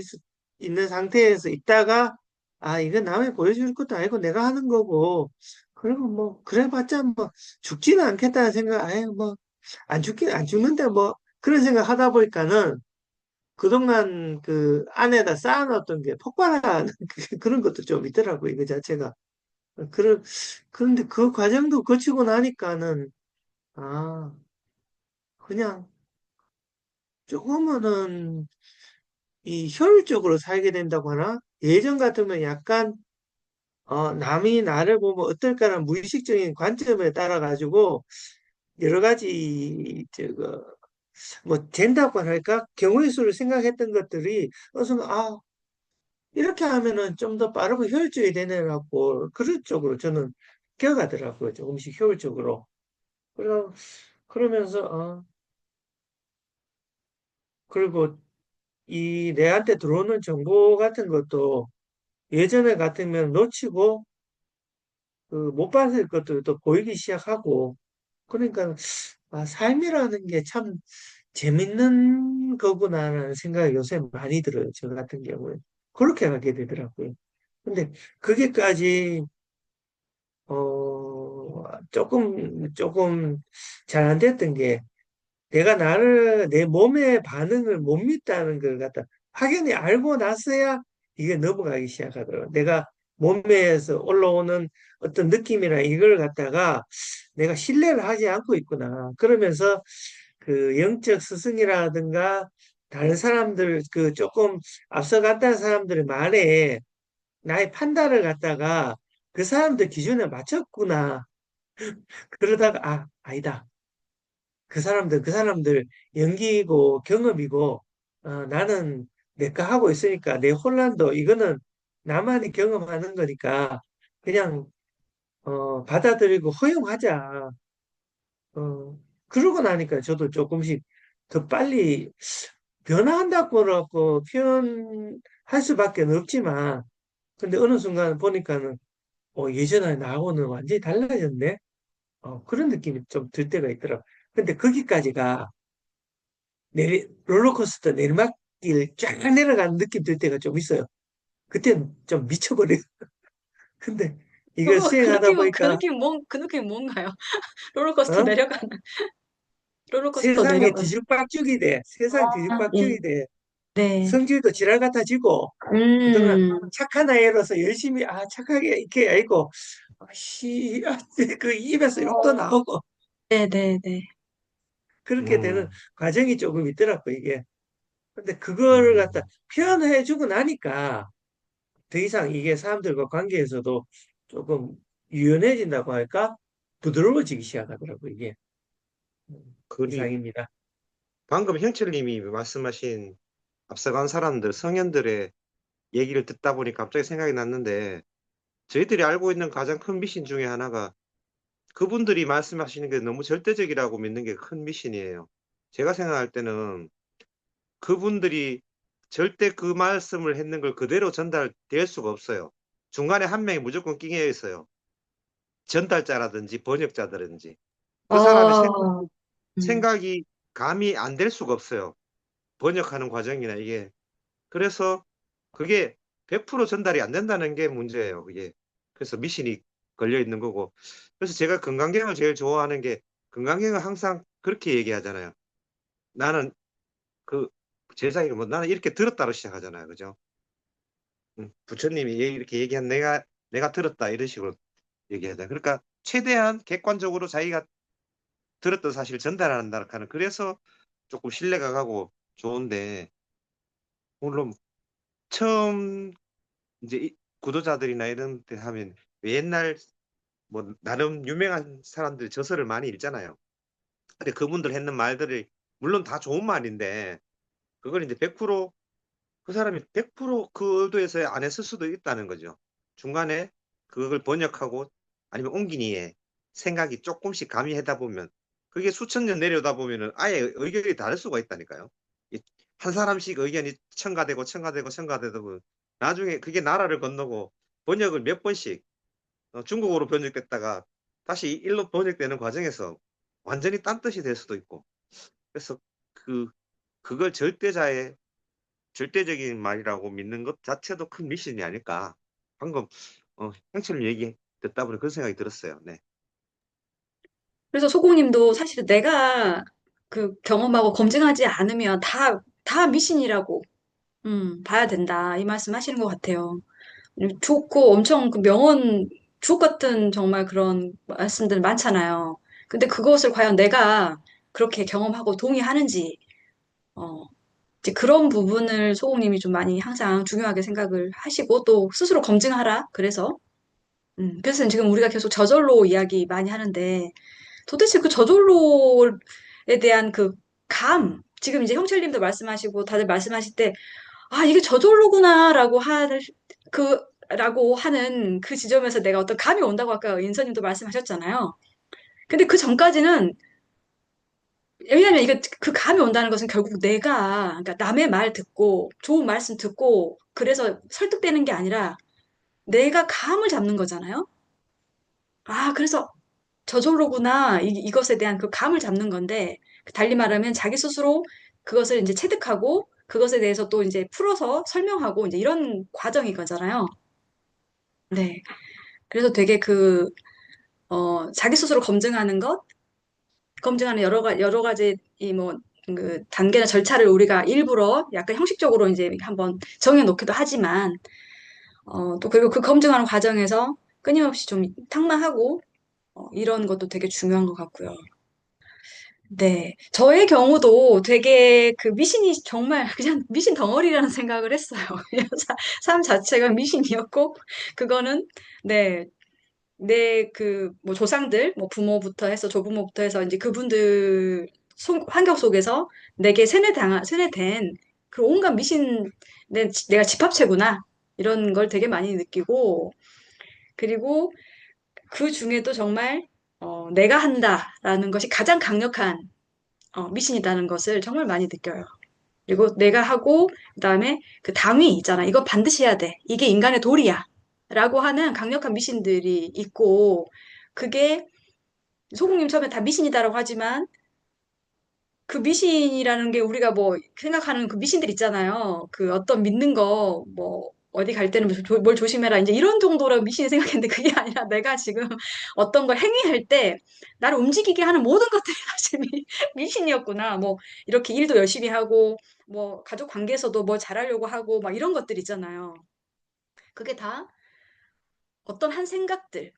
있는 상태에서 있다가 아, 이건 남이 보여줄 것도 아니고 내가 하는 거고 그리고 뭐 그래봤자 뭐 죽지는 않겠다는 생각 아예 뭐 안 죽는데 뭐 그런 생각 하다 보니까는 그동안 그 안에다 쌓아놨던 게 폭발하는 그런 것도 좀 있더라고요. 이거 자체가. 그런, 그런데 그 과정도 거치고 나니까는 아, 그냥 조금은 이 효율적으로 살게 된다고 하나? 예전 같으면 약간 남이 나를 보면 어떨까라는 무의식적인 관점에 따라 가지고 여러 가지 저거 뭐 된다고 할까? 경우의 수를 생각했던 것들이 어느 순간 이렇게 하면은 좀 더 빠르고 효율적이 되네 갖고 그런 쪽으로 저는 기어가더라고요. 조금씩 효율적으로. 그래서 그러면서 그리고 이 내한테 들어오는 정보 같은 것도 예전에 같으면 놓치고 못 봤을 것도 또 보이기 시작하고 그러니까 삶이라는 게 참 재밌는 거구나라는 생각이 요새 많이 들어요. 저 같은 경우에 그렇게 하게 되더라고요. 근데 그게까지 조금 잘 안 됐던 게 내가 내 몸의 반응을 못 믿다는 걸 갖다 확연히 알고 나서야 이게 넘어가기 시작하더라고요. 내가 몸에서 올라오는 어떤 느낌이나 이걸 갖다가 내가 신뢰를 하지 않고 있구나. 그러면서 그 영적 스승이라든가 다른 사람들 그 조금 앞서갔다는 사람들의 말에 나의 판단을 갖다가 그 사람들 기준에 맞췄구나. 그러다가 아니다. 그 사람들 연기고 경험이고, 나는 내가 하고 있으니까 내 혼란도 이거는 나만이 경험하는 거니까 그냥, 받아들이고 허용하자. 그러고 나니까 저도 조금씩 더 빨리 변화한다고 그러고 표현할 수밖에 없지만, 근데 어느 순간 보니까는, 예전에 나하고는 완전히 달라졌네? 그런 느낌이 좀 들 때가 있더라고. 근데 거기까지가 롤러코스터 내리막길 쫙 내려가는 느낌 들 때가 좀 있어요. 그때는 좀 미쳐버려요. 근데 이걸 수행하다 보니까, 그 느낌이 뭔가요? 롤러코스터 어? 내려가는, 롤러코스터 세상에 내려가는. 뒤죽박죽이 돼. 세상 예. 뒤죽박죽이 돼. 네. 성질도 지랄 같아지고, 그동안 음, 착한 아이로서 열심히, 착하게 이렇게 아이고, 씨, 그 입에서 욕도 나오고, 네네네. 그렇게 되는 음, 과정이 조금 있더라고, 이게. 근데 그거를 갖다 음, 표현해주고 나니까, 더 이상 이게 사람들과 관계에서도 조금 유연해진다고 할까? 부드러워지기 시작하더라고, 이게. 그리 이상입니다. 방금 형철님이 말씀하신 앞서간 사람들, 성현들의 얘기를 듣다 보니 갑자기 생각이 났는데 저희들이 알고 있는 가장 큰 미신 중에 하나가 그분들이 말씀하시는 게 너무 절대적이라고 믿는 게 큰 미신이에요. 제가 생각할 때는 그분들이 절대 그 말씀을 했는 걸 그대로 전달될 수가 없어요. 중간에 한 명이 무조건 끼어 있어요. 전달자라든지 번역자들인지. 그 사람의 어, 음. 생각이 감이 안 될 수가 없어요. 번역하는 과정이나 이게. 그래서 그게 100% 전달이 안 된다는 게 문제예요. 그게. 그래서 미신이 걸려 있는 거고. 그래서 제가 건강경을 제일 좋아하는 게 건강경은 항상 그렇게 얘기하잖아요. 나는 그 제자기가 뭐 나는 이렇게 들었다로 시작하잖아요. 그죠? 부처님이 이렇게 얘기한 내가 들었다 이런 식으로 얘기하잖아요. 그러니까 최대한 객관적으로 자기가 들었던 사실을 전달한다 하는 그래서 조금 신뢰가 가고 좋은데 물론 처음 이제 구도자들이나 이런 데 하면 옛날 뭐 나름 유명한 사람들이 저서를 많이 읽잖아요. 근데 그분들 했는 말들이 물론 다 좋은 말인데 그걸 이제 100%그 사람이 100%그 의도에서 안 했을 수도 있다는 거죠. 중간에 그걸 번역하고 아니면 옮기니에 생각이 조금씩 가미하다 보면 그게 수천 년 내려다 보면은 아예 의견이 다를 수가 있다니까요. 한 사람씩 의견이 첨가되고 첨가되고 첨가되다 보면 나중에 그게 나라를 건너고 번역을 몇 번씩 중국어로 번역됐다가 다시 일로 번역되는 과정에서 완전히 딴 뜻이 될 수도 있고 그래서 그 그걸 절대적인 말이라고 믿는 것 자체도 큰 미신이 아닐까. 방금 형처럼 얘기 듣다 보니 그런 생각이 들었어요. 네. 그래서 소공님도 사실은 내가 그 경험하고 검증하지 않으면 다 미신이라고, 봐야 된다. 이 말씀 하시는 것 같아요. 좋고 엄청 그 명언, 주옥 같은 정말 그런 말씀들 많잖아요. 근데 그것을 과연 내가 그렇게 경험하고 동의하는지, 어, 이제 그런 부분을 소공님이 좀 많이 항상 중요하게 생각을 하시고 또 스스로 검증하라. 그래서 지금 우리가 계속 저절로 이야기 많이 하는데 도대체 그 저절로에 대한 그 지금 이제 형철님도 말씀하시고 다들 말씀하실 때, 아, 이게 저절로구나라고 라고 하는 그 지점에서 내가 어떤 감이 온다고 아까 인서님도 말씀하셨잖아요. 근데 그 전까지는, 왜냐면 이거 그 감이 온다는 것은 결국 그러니까 남의 말 듣고, 좋은 말씀 듣고, 그래서 설득되는 게 아니라 내가 감을 잡는 거잖아요. 아, 그래서 저절로구나. 이것에 대한 그 감을 잡는 건데, 달리 말하면 자기 스스로 그것을 이제 체득하고, 그것에 대해서 또 이제 풀어서 설명하고, 이제 이런 과정인 거잖아요. 네. 그래서 되게 자기 스스로 검증하는 것, 검증하는 여러 가지, 그 단계나 절차를 우리가 일부러 약간 형식적으로 이제 한번 정해놓기도 하지만, 또 그리고 그 검증하는 과정에서 끊임없이 좀 탁마하고, 이런 것도 되게 중요한 것 같고요. 네. 저의 경우도 되게 그 미신이 정말 그냥 미신 덩어리라는 생각을 했어요. 그냥 삶 자체가 미신이었고, 그거는, 네, 뭐 조상들, 뭐 부모부터 해서 조부모부터 해서 이제 그분들 환경 속에서 내게 세뇌된 그 온갖 내가 집합체구나. 이런 걸 되게 많이 느끼고, 그리고 그 중에도 정말, 내가 한다라는 것이 가장 강력한 미신이라는 것을 정말 많이 느껴요. 그리고 내가 하고, 그다음에 그 당위 있잖아. 이거 반드시 해야 돼. 이게 인간의 도리야. 라고 하는 강력한 미신들이 있고, 그게 소국님 처음에 다 미신이다라고 하지만, 그 미신이라는 게 우리가 뭐 생각하는 그 미신들 있잖아요. 그 어떤 믿는 거, 뭐, 어디 갈 때는 뭘 조심해라. 이제 이런 정도로 미신이 생각했는데 그게 아니라 내가 지금 어떤 걸 행위할 때 나를 움직이게 하는 모든 것들이 사실 미신이었구나. 뭐, 이렇게 일도 열심히 하고, 뭐, 가족 관계에서도 뭐 잘하려고 하고, 막 이런 것들 있잖아요. 그게 다 어떤 한 생각들.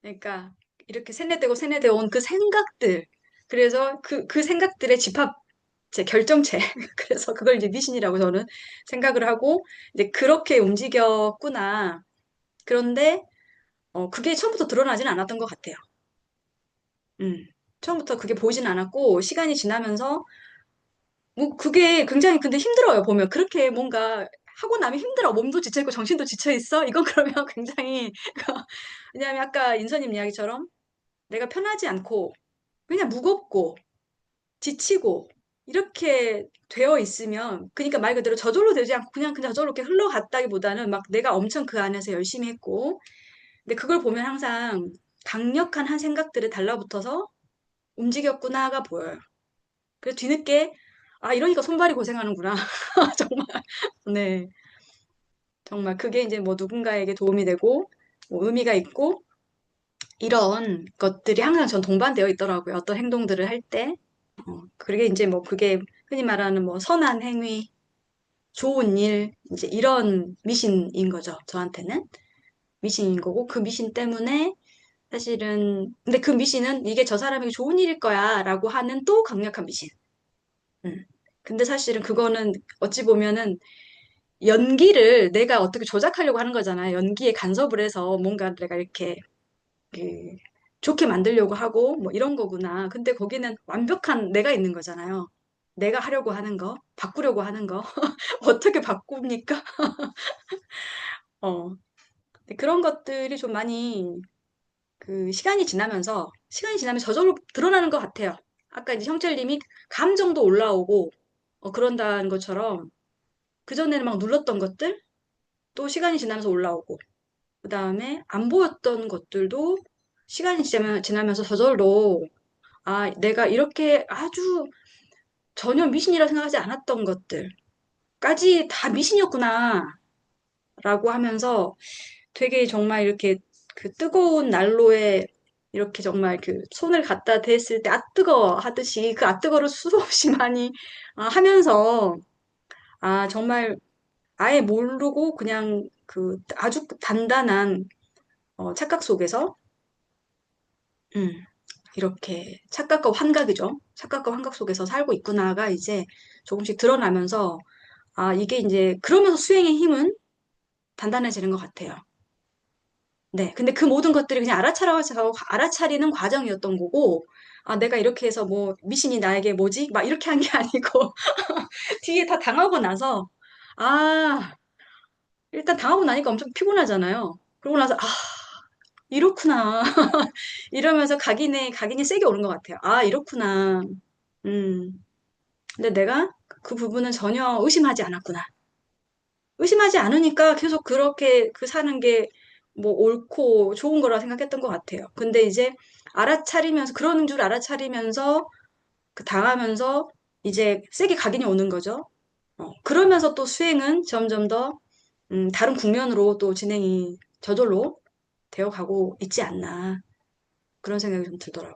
그러니까 이렇게 세뇌되고 온 그 생각들. 그래서 그 생각들의 제 결정체. 그래서 그걸 이제 미신이라고 저는 생각을 하고, 이제 그렇게 움직였구나. 그런데, 그게 처음부터 드러나지는 않았던 것 같아요. 처음부터 그게 보이진 않았고, 시간이 지나면서, 뭐, 그게 굉장히 근데 힘들어요, 보면. 그렇게 뭔가 하고 나면 힘들어. 몸도 지쳐있고 정신도 지쳐있어? 이건 그러면 굉장히, 왜냐하면 아까 인선님 이야기처럼, 내가 편하지 않고 그냥 무겁고 지치고 이렇게 되어 있으면 그러니까 말 그대로 저절로 되지 않고 그냥 저절로 이렇게 흘러갔다기보다는 막 내가 엄청 그 안에서 열심히 했고 근데 그걸 보면 항상 강력한 한 생각들에 달라붙어서 움직였구나가 보여요. 그래서 뒤늦게 아 이러니까 손발이 고생하는구나. 정말 네 정말 그게 이제 뭐 누군가에게 도움이 되고 뭐 의미가 있고 이런 것들이 항상 전 동반되어 있더라고요. 어떤 행동들을 할 때. 그게 이제 뭐 그게 흔히 말하는 뭐 선한 행위, 좋은 일, 이제 이런 미신인 거죠. 저한테는. 미신인 거고 그 미신 때문에 사실은 근데 그 미신은 이게 저 사람에게 좋은 일일 거야라고 하는 또 강력한 미신. 음. 근데 사실은 그거는 어찌 보면은 연기를 내가 어떻게 조작하려고 하는 거잖아요. 연기에 간섭을 해서 뭔가 내가 이렇게 그 좋게 만들려고 하고 뭐 이런 거구나. 근데 거기는 완벽한 내가 있는 거잖아요. 내가 하려고 하는 거, 바꾸려고 하는 거. 어떻게 바꿉니까? 어. 근데 그런 것들이 좀 많이 그 시간이 지나면 저절로 드러나는 것 같아요. 아까 이제 형철님이 감정도 올라오고 그런다는 것처럼 그전에는 막 눌렀던 것들 또 시간이 지나면서 올라오고 그다음에 안 보였던 것들도 지나면서 저절로 아, 내가 이렇게 아주 전혀 미신이라 생각하지 않았던 것들까지 다 미신이었구나 라고 하면서 되게 정말 이렇게 그 뜨거운 난로에 이렇게 정말 그 손을 갖다 댔을 때 아 뜨거 하듯이 그 아 뜨거를 수없이 많이 하면서 아 정말 아예 모르고 그냥 그 아주 단단한 착각 속에서 음, 이렇게 착각과 환각이죠. 착각과 환각 속에서 살고 있구나가 이제 조금씩 드러나면서 아 이게 이제 그러면서 수행의 힘은 단단해지는 것 같아요. 네. 근데 그 모든 것들이 그냥 알아차리는 과정이었던 거고, 아, 내가 이렇게 해서 뭐, 미신이 나에게 뭐지? 막 이렇게 한 게 아니고, 뒤에 다 당하고 나서, 아, 일단 당하고 나니까 엄청 피곤하잖아요. 그러고 나서, 아, 이렇구나. 이러면서 각인이 세게 오는 것 같아요. 아, 이렇구나. 음. 근데 내가 그 부분은 전혀 의심하지 않았구나. 의심하지 않으니까 계속 그렇게 그 사는 게 뭐 옳고 좋은 거라 생각했던 것 같아요. 근데 이제 그러는 줄 알아차리면서 그 당하면서 이제 세게 각인이 오는 거죠. 그러면서 또 수행은 점점 더 다른 국면으로 또 진행이 저절로 되어 가고 있지 않나 그런 생각이 좀 들더라고요.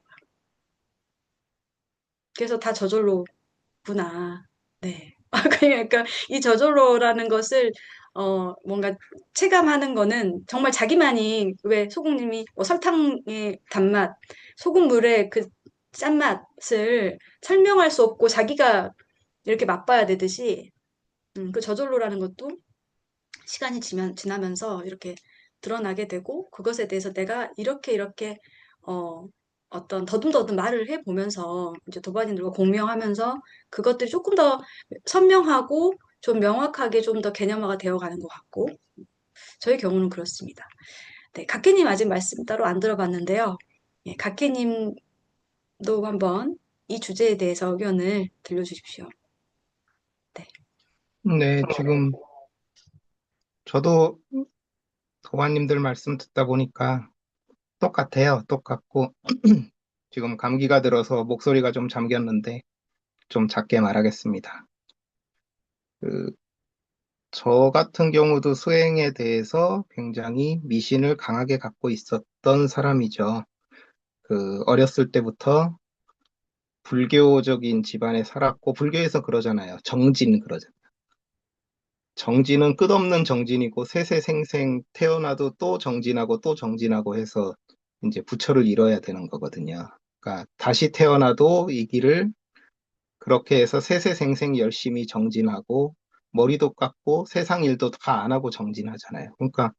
그래서 다 저절로구나. 네. 그러니까 이 저절로라는 것을 뭔가 체감하는 거는 정말 자기만이 왜 소금님이 뭐 설탕의 단맛, 소금물의 그 짠맛을 설명할 수 없고 자기가 이렇게 맛봐야 되듯이 그 저절로라는 것도 지나면서 이렇게 드러나게 되고 그것에 대해서 내가 이렇게 어떤 더듬더듬 말을 해보면서 이제 도반인들과 공명하면서 그것들이 조금 더 선명하고 좀 명확하게 좀 더 개념화가 되어가는 것 같고 저희 경우는 그렇습니다. 네, 각계님 아직 말씀 따로 안 들어봤는데요. 예, 각계님도 한번 이 주제에 대해서 의견을 들려주십시오. 네. 네, 지금 저도 도마님들 말씀 듣다 보니까 똑같아요. 똑같고, 지금 감기가 들어서 목소리가 좀 잠겼는데, 좀 작게 말하겠습니다. 그, 저 같은 경우도 수행에 대해서 굉장히 미신을 강하게 갖고 있었던 사람이죠. 어렸을 때부터 불교적인 집안에 살았고, 불교에서 그러잖아요. 정진 그러잖아요. 정진은 끝없는 정진이고 세세생생 태어나도 또 정진하고 또 정진하고 해서 이제 부처를 이뤄야 되는 거거든요. 그러니까 다시 태어나도 이 길을 그렇게 해서 세세생생 열심히 정진하고 머리도 깎고 세상 일도 다 안 하고 정진하잖아요. 그러니까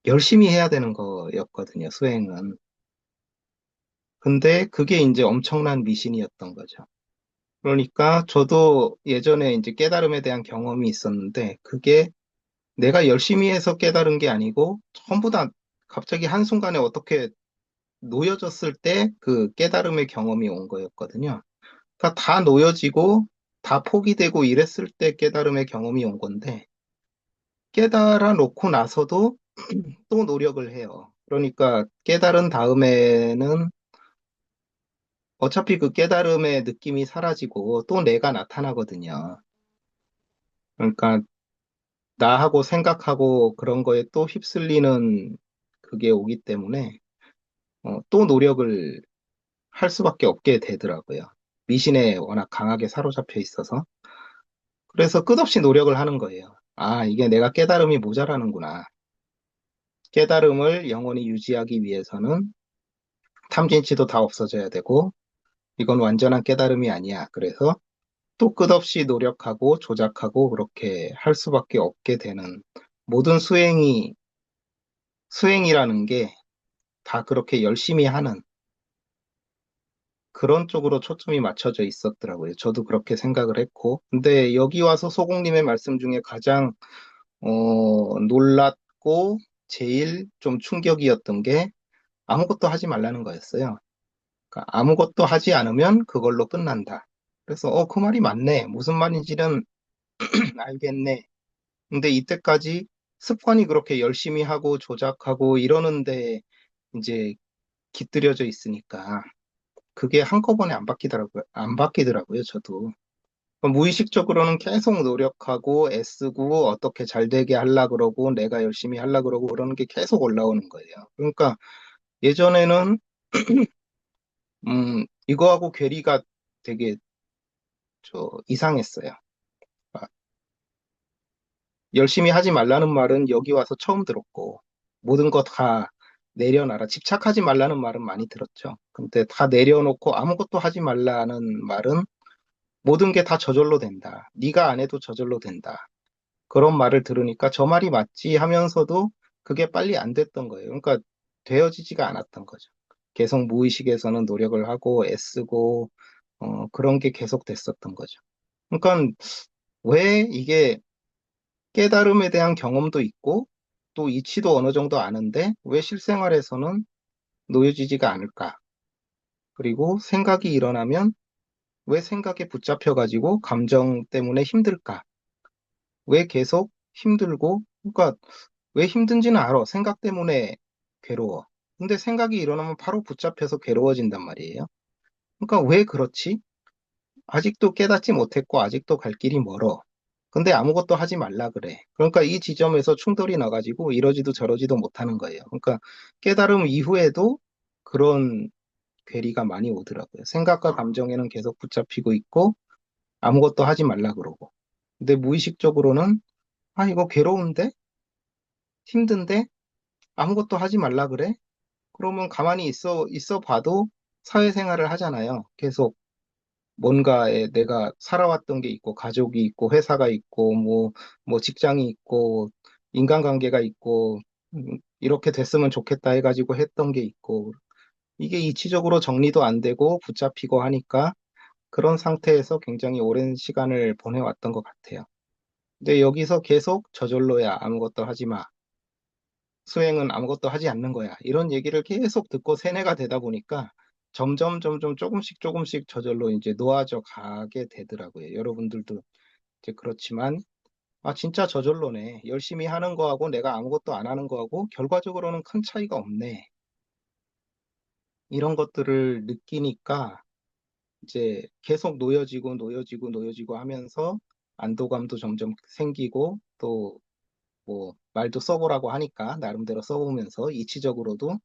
열심히 해야 되는 거였거든요, 수행은. 근데 그게 이제 엄청난 미신이었던 거죠. 그러니까 저도 예전에 이제 깨달음에 대한 경험이 있었는데 그게 내가 열심히 해서 깨달은 게 아니고 전부 다 갑자기 한순간에 어떻게 놓여졌을 때 그 깨달음의 경험이 온 거였거든요. 그러니까 다 놓여지고 다 포기되고 이랬을 때 깨달음의 경험이 온 건데 깨달아 놓고 나서도 또 노력을 해요. 그러니까 깨달은 다음에는 어차피 그 깨달음의 느낌이 사라지고 또 내가 나타나거든요. 그러니까 나하고 생각하고 그런 거에 또 휩쓸리는 그게 오기 때문에 또 노력을 할 수밖에 없게 되더라고요. 미신에 워낙 강하게 사로잡혀 있어서. 그래서 끝없이 노력을 하는 거예요. 아, 이게 내가 깨달음이 모자라는구나. 깨달음을 영원히 유지하기 위해서는 탐진치도 다 없어져야 되고, 이건 완전한 깨달음이 아니야. 그래서 또 끝없이 노력하고 조작하고 그렇게 할 수밖에 없게 되는 모든 수행이라는 게 다 그렇게 열심히 하는 그런 쪽으로 초점이 맞춰져 있었더라고요. 저도 그렇게 생각을 했고. 근데 여기 와서 소공님의 말씀 중에 가장 놀랐고 제일 좀 충격이었던 게 아무것도 하지 말라는 거였어요. 그러니까 아무것도 하지 않으면 그걸로 끝난다. 그래서 그 말이 맞네. 무슨 말인지는 알겠네. 근데 이때까지 습관이 그렇게 열심히 하고 조작하고 이러는데 이제 깃들여져 있으니까 그게 한꺼번에 안 바뀌더라고요, 저도. 무의식적으로는 계속 노력하고 애쓰고 어떻게 잘 되게 하려 그러고 내가 열심히 하려 그러고 그러는 게 계속 올라오는 거예요. 그러니까 예전에는 이거하고 괴리가 되게 이상했어요. 아, 열심히 하지 말라는 말은 여기 와서 처음 들었고 모든 거 다 내려놔라. 집착하지 말라는 말은 많이 들었죠. 근데 다 내려놓고 아무것도 하지 말라는 말은 모든 게 다 저절로 된다. 네가 안 해도 저절로 된다. 그런 말을 들으니까 저 말이 맞지 하면서도 그게 빨리 안 됐던 거예요. 그러니까 되어지지가 않았던 거죠. 계속 무의식에서는 노력을 하고 애쓰고 그런 게 계속 됐었던 거죠. 그러니까 왜 이게 깨달음에 대한 경험도 있고 또 이치도 어느 정도 아는데 왜 실생활에서는 놓여지지가 않을까? 그리고 생각이 일어나면 왜 생각에 붙잡혀가지고 감정 때문에 힘들까? 왜 계속 힘들고, 그러니까 왜 힘든지는 알아. 생각 때문에 괴로워. 근데 생각이 일어나면 바로 붙잡혀서 괴로워진단 말이에요. 그러니까 왜 그렇지? 아직도 깨닫지 못했고, 아직도 갈 길이 멀어. 근데 아무것도 하지 말라 그래. 그러니까 이 지점에서 충돌이 나가지고 이러지도 저러지도 못하는 거예요. 그러니까 깨달음 이후에도 그런 괴리가 많이 오더라고요. 생각과 감정에는 계속 붙잡히고 있고, 아무것도 하지 말라 그러고. 근데 무의식적으로는, 아, 이거 괴로운데? 힘든데? 아무것도 하지 말라 그래? 그러면 가만히 있어 봐도 사회생활을 하잖아요. 계속 뭔가에 내가 살아왔던 게 있고, 가족이 있고, 회사가 있고, 뭐 직장이 있고, 인간관계가 있고, 이렇게 됐으면 좋겠다 해가지고 했던 게 있고, 이게 이치적으로 정리도 안 되고 붙잡히고 하니까 그런 상태에서 굉장히 오랜 시간을 보내왔던 것 같아요. 근데 여기서 계속 저절로야 아무것도 하지 마. 수행은 아무것도 하지 않는 거야. 이런 얘기를 계속 듣고 세뇌가 되다 보니까 점점 조금씩 조금씩 저절로 이제 놓아져 가게 되더라고요. 여러분들도 이제 그렇지만, 아, 진짜 저절로네. 열심히 하는 거하고 내가 아무것도 안 하는 거하고 결과적으로는 큰 차이가 없네. 이런 것들을 느끼니까 이제 계속 놓여지고 하면서 안도감도 점점 생기고 또 뭐 말도 써보라고 하니까 나름대로 써보면서 이치적으로도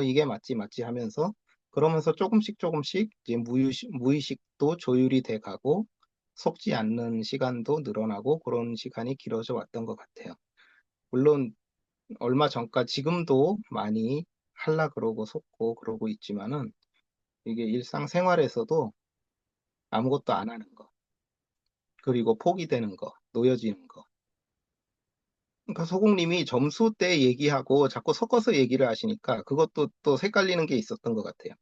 이게 맞지 하면서 그러면서 조금씩 이제 무의식도 조율이 돼 가고 속지 않는 시간도 늘어나고 그런 시간이 길어져 왔던 것 같아요. 물론 얼마 전까지 지금도 많이 할라 그러고 속고 그러고 있지만은 이게 일상생활에서도 아무것도 안 하는 거 그리고 포기되는 거 놓여지는 거 그러니까 소공님이 점수 때 얘기하고 자꾸 섞어서 얘기를 하시니까 그것도 또 헷갈리는 게 있었던 것 같아요.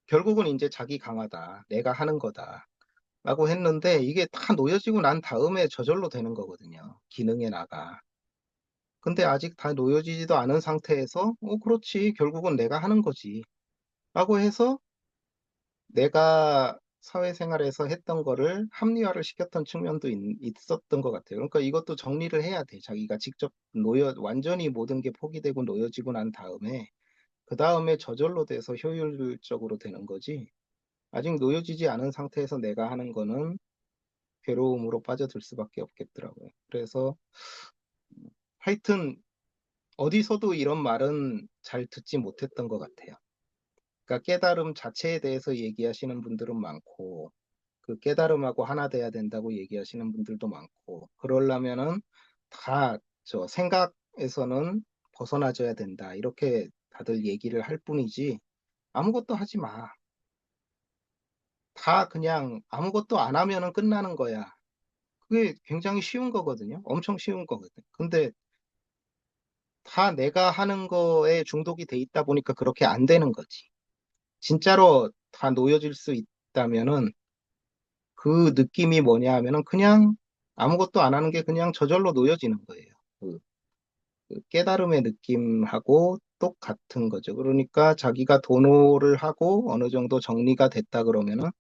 결국은 이제 자기 강화다. 내가 하는 거다. 라고 했는데 이게 다 놓여지고 난 다음에 저절로 되는 거거든요. 기능에 나가. 근데 아직 다 놓여지지도 않은 상태에서 그렇지. 결국은 내가 하는 거지. 라고 해서 내가 사회생활에서 했던 거를 합리화를 시켰던 측면도 있었던 것 같아요. 그러니까 이것도 정리를 해야 돼. 자기가 직접 완전히 모든 게 포기되고 놓여지고 난 다음에, 그 다음에 저절로 돼서 효율적으로 되는 거지. 아직 놓여지지 않은 상태에서 내가 하는 거는 괴로움으로 빠져들 수밖에 없겠더라고요. 그래서 하여튼 어디서도 이런 말은 잘 듣지 못했던 것 같아요. 그러니까 깨달음 자체에 대해서 얘기하시는 분들은 많고, 그 깨달음하고 하나 돼야 된다고 얘기하시는 분들도 많고, 그러려면은 다 저 생각에서는 벗어나져야 된다, 이렇게 다들 얘기를 할 뿐이지, 아무것도 하지 마. 다 그냥 아무것도 안 하면은 끝나는 거야. 그게 굉장히 쉬운 거거든요. 엄청 쉬운 거거든. 근데 다 내가 하는 거에 중독이 돼 있다 보니까 그렇게 안 되는 거지. 진짜로 다 놓여질 수 있다면은 그 느낌이 뭐냐 하면은 그냥 아무것도 안 하는 게 그냥 저절로 놓여지는 거예요. 그, 그 깨달음의 느낌하고 똑같은 거죠. 그러니까 자기가 도노를 하고 어느 정도 정리가 됐다 그러면은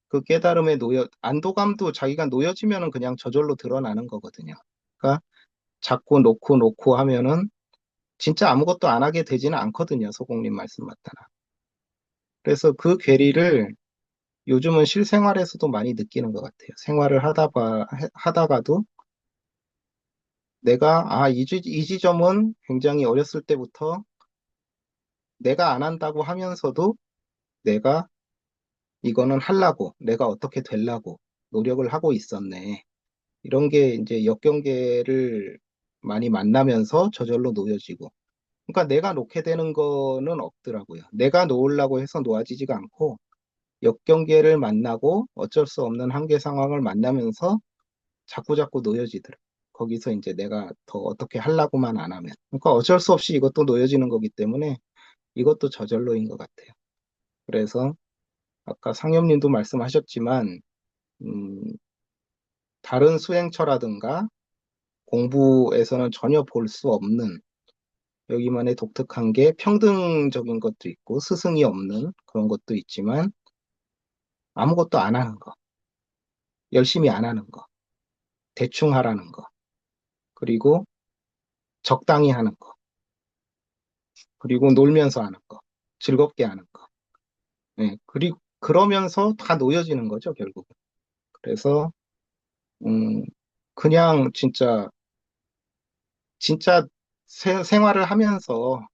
그 깨달음의 안도감도 자기가 놓여지면은 그냥 저절로 드러나는 거거든요. 그러니까 자꾸 놓고 놓고 하면은 진짜 아무것도 안 하게 되지는 않거든요. 소공님 말씀 맞다나. 그래서 그 괴리를 요즘은 실생활에서도 많이 느끼는 것 같아요. 생활을 하다가도 내가, 이 지점은 굉장히 어렸을 때부터 내가 안 한다고 하면서도 내가 이거는 하려고, 내가 어떻게 되려고 노력을 하고 있었네. 이런 게 이제 역경계를 많이 만나면서 저절로 놓여지고. 그러니까 내가 놓게 되는 거는 없더라고요. 내가 놓으려고 해서 놓아지지가 않고, 역경계를 만나고 어쩔 수 없는 한계 상황을 만나면서 자꾸자꾸 놓여지더라. 거기서 이제 내가 더 어떻게 하려고만 안 하면. 그러니까 어쩔 수 없이 이것도 놓여지는 거기 때문에 이것도 저절로인 것 같아요. 그래서 아까 상엽님도 말씀하셨지만, 음, 다른 수행처라든가 공부에서는 전혀 볼 수 없는 여기만의 독특한 게 평등적인 것도 있고 스승이 없는 그런 것도 있지만 아무것도 안 하는 거, 열심히 안 하는 거, 대충 하라는 거, 그리고 적당히 하는 거, 그리고 놀면서 하는 거, 즐겁게 하는 거. 네, 그리고 그러면서 다 놓여지는 거죠, 결국은. 그래서 음, 그냥 진짜 생활을 하면서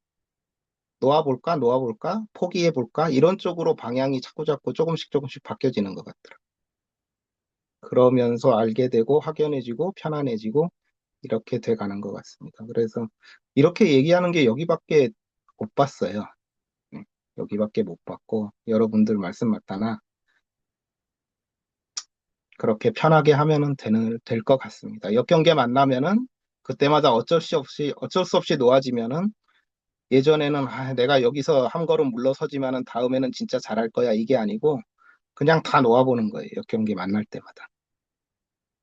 놓아볼까, 놓아볼까, 포기해볼까, 이런 쪽으로 방향이 자꾸자꾸 조금씩 조금씩 바뀌어지는 것 같더라고요. 그러면서 알게 되고 확연해지고 편안해지고 이렇게 돼 가는 것 같습니다. 그래서 이렇게 얘기하는 게 여기밖에 못 봤어요. 네, 여기밖에 못 봤고 여러분들 말씀 맞다나 그렇게 편하게 하면은 될 것 같습니다. 역경계 만나면은 그때마다 어쩔 수 없이 놓아지면은 예전에는 내가 여기서 한 걸음 물러서지만은 다음에는 진짜 잘할 거야 이게 아니고 그냥 다 놓아보는 거예요. 역경계 만날 때마다.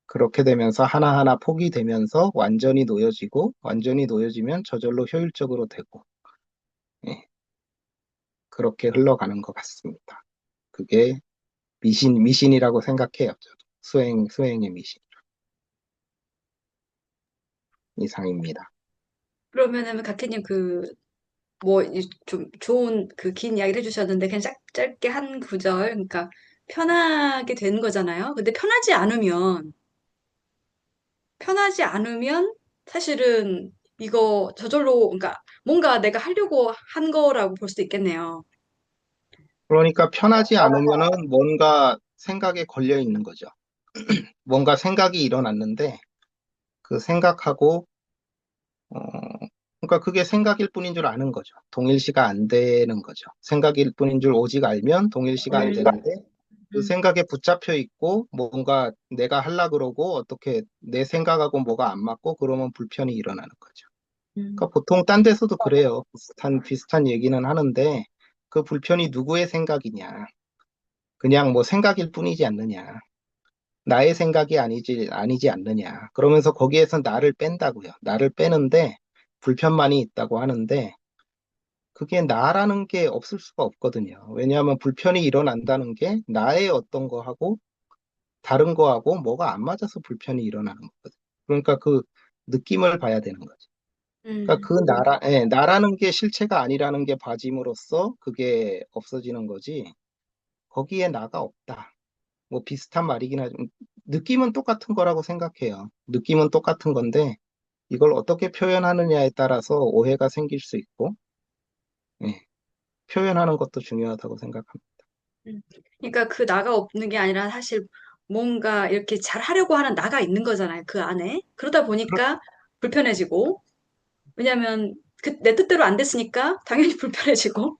그렇게 되면서 하나하나 포기되면서 완전히 놓여지면 저절로 효율적으로 되고, 예, 그렇게 흘러가는 것 같습니다. 그게 미신이라고 생각해요. 저도. 수행의 미신 이상입니다. 그러면은 각희님 뭐, 좀 좋은 긴 이야기를 해주셨는데, 그냥 짧게 한 구절. 그러니까, 편하게 되는 거잖아요. 근데 편하지 않으면, 사실은 이거 저절로, 그러니까, 뭔가 내가 하려고 한 거라고 볼 수도 있겠네요. 그러니까 편하지 않으면은 뭔가 생각에 걸려 있는 거죠. 뭔가 생각이 일어났는데 그 생각하고 어, 그러니까 그게 생각일 뿐인 줄 아는 거죠. 동일시가 안 되는 거죠. 생각일 뿐인 줄 오직 알면 동일시가 안 되는데 그 음, 생각에 붙잡혀 있고 뭔가 내가 하려 그러고 어떻게 내 생각하고 뭐가 안 맞고 그러면 불편이 일어나는 거죠. 음, 그러니까 보통 딴 데서도 그래요. 비슷한 얘기는 하는데 그 불편이 누구의 생각이냐. 그냥 뭐 생각일 뿐이지 않느냐. 나의 생각이 아니지 않느냐. 그러면서 거기에서 나를 뺀다고요. 나를 빼는데 불편만이 있다고 하는데 그게 나라는 게 없을 수가 없거든요. 왜냐하면 불편이 일어난다는 게 나의 어떤 거하고 다른 거하고 뭐가 안 맞아서 불편이 일어나는 거거든요. 그러니까 그 느낌을 봐야 되는 거죠. 그러니까 그 나라는 게 실체가 아니라는 게 봐짐으로써 그게 없어지는 거지. 거기에 나가 없다. 뭐 비슷한 말이긴 하지만 느낌은 똑같은 거라고 생각해요. 느낌은 똑같은 건데 이걸 어떻게 표현하느냐에 따라서 오해가 생길 수 있고, 예, 표현하는 것도 중요하다고 생각합니다. 음. 그러니까 그 나가 없는 게 아니라 사실 뭔가 이렇게 잘 하려고 하는 나가 있는 거잖아요. 그 안에. 그러다 보니까 불편해지고, 왜냐면 그 내 뜻대로 안 됐으니까 당연히 불편해지고,